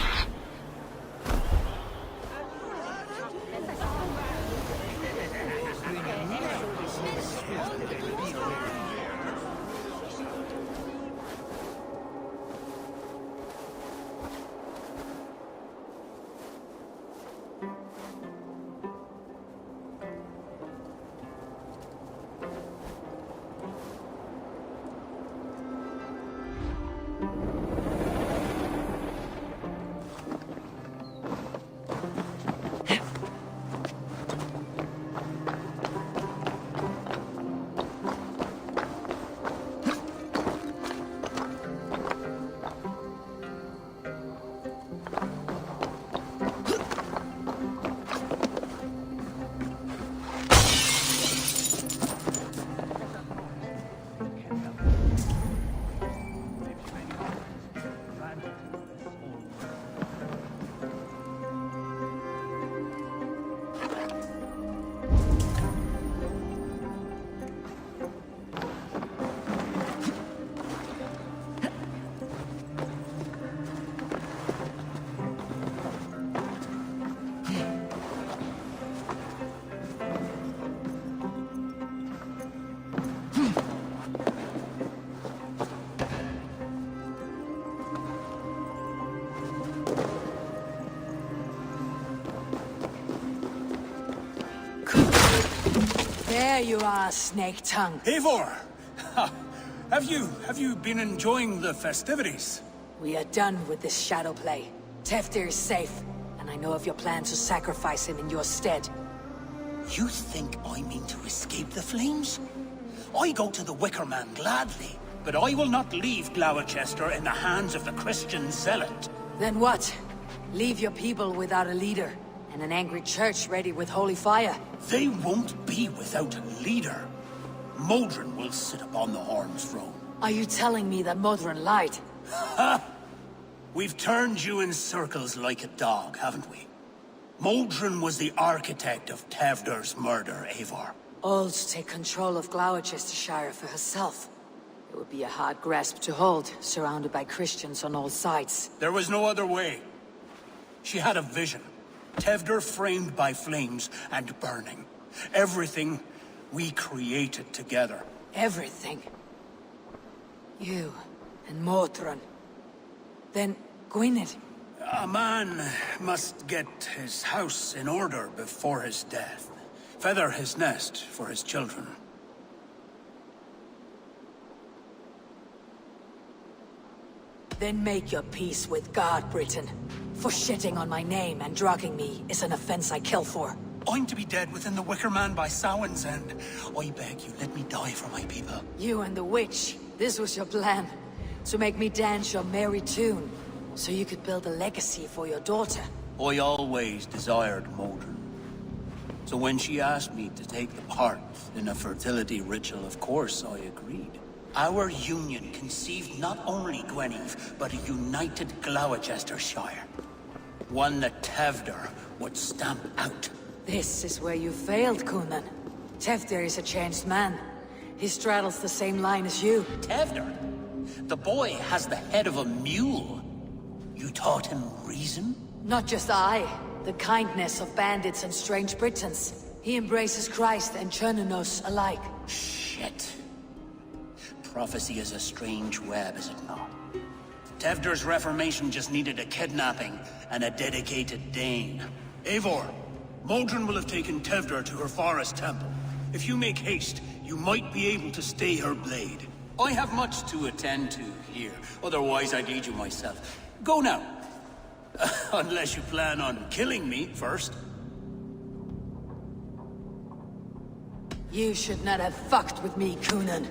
There you are, Snake Tongue. Eivor! Have you been enjoying the festivities? We are done with this shadow play. Teftir is safe, and I know of your plan to sacrifice him in your stead. You think I mean to escape the flames? I go to the Wicker Man gladly, but I will not leave Gloucester in the hands of the Christian zealot. Then what? Leave your people without a leader, and an angry church ready with holy fire? They won't be without a leader. Modron will sit upon the Horn's throne. Are you telling me that Modron lied? Ha! We've turned you in circles like a dog, haven't we? Modron was the architect of Tevder's murder, Eivor. All to take control of Gloucestershire for herself. It would be a hard grasp to hold, surrounded by Christians on all sides. There was no other way. She had a vision. Tevder framed by flames and burning. Everything we created together. Everything? You and Modron. Then Gwynedd. A man must get his house in order before his death. Feather his nest for his children. Then make your peace with God, Britain. For shitting on my name and drugging me is an offense I kill for. I'm to be dead within the Wicker Man by Samhain's end. I beg you, let me die for my people. You and the witch. This was your plan. To make me dance your merry tune. So you could build a legacy for your daughter. I always desired Modron. So when she asked me to take the part in a fertility ritual, of course I agreed. Our union conceived not only Gweneve, but a united Gloucestershire. One that Tevder would stamp out. This is where you failed, Coonan. Teftir is a changed man. He straddles the same line as you. Tevder? The boy has the head of a mule. You taught him reason? Not just I. The kindness of bandits and strange Britons. He embraces Christ and Churnanos alike. Shit. Prophecy is a strange web, is it not? Tevder's reformation just needed a kidnapping and a dedicated Dane. Eivor, Modron will have taken Tevder to her forest temple. If you make haste, you might be able to stay her blade. I have much to attend to here, otherwise I'd lead you myself. Go now. Unless you plan on killing me first. You should not have fucked with me, Coonan.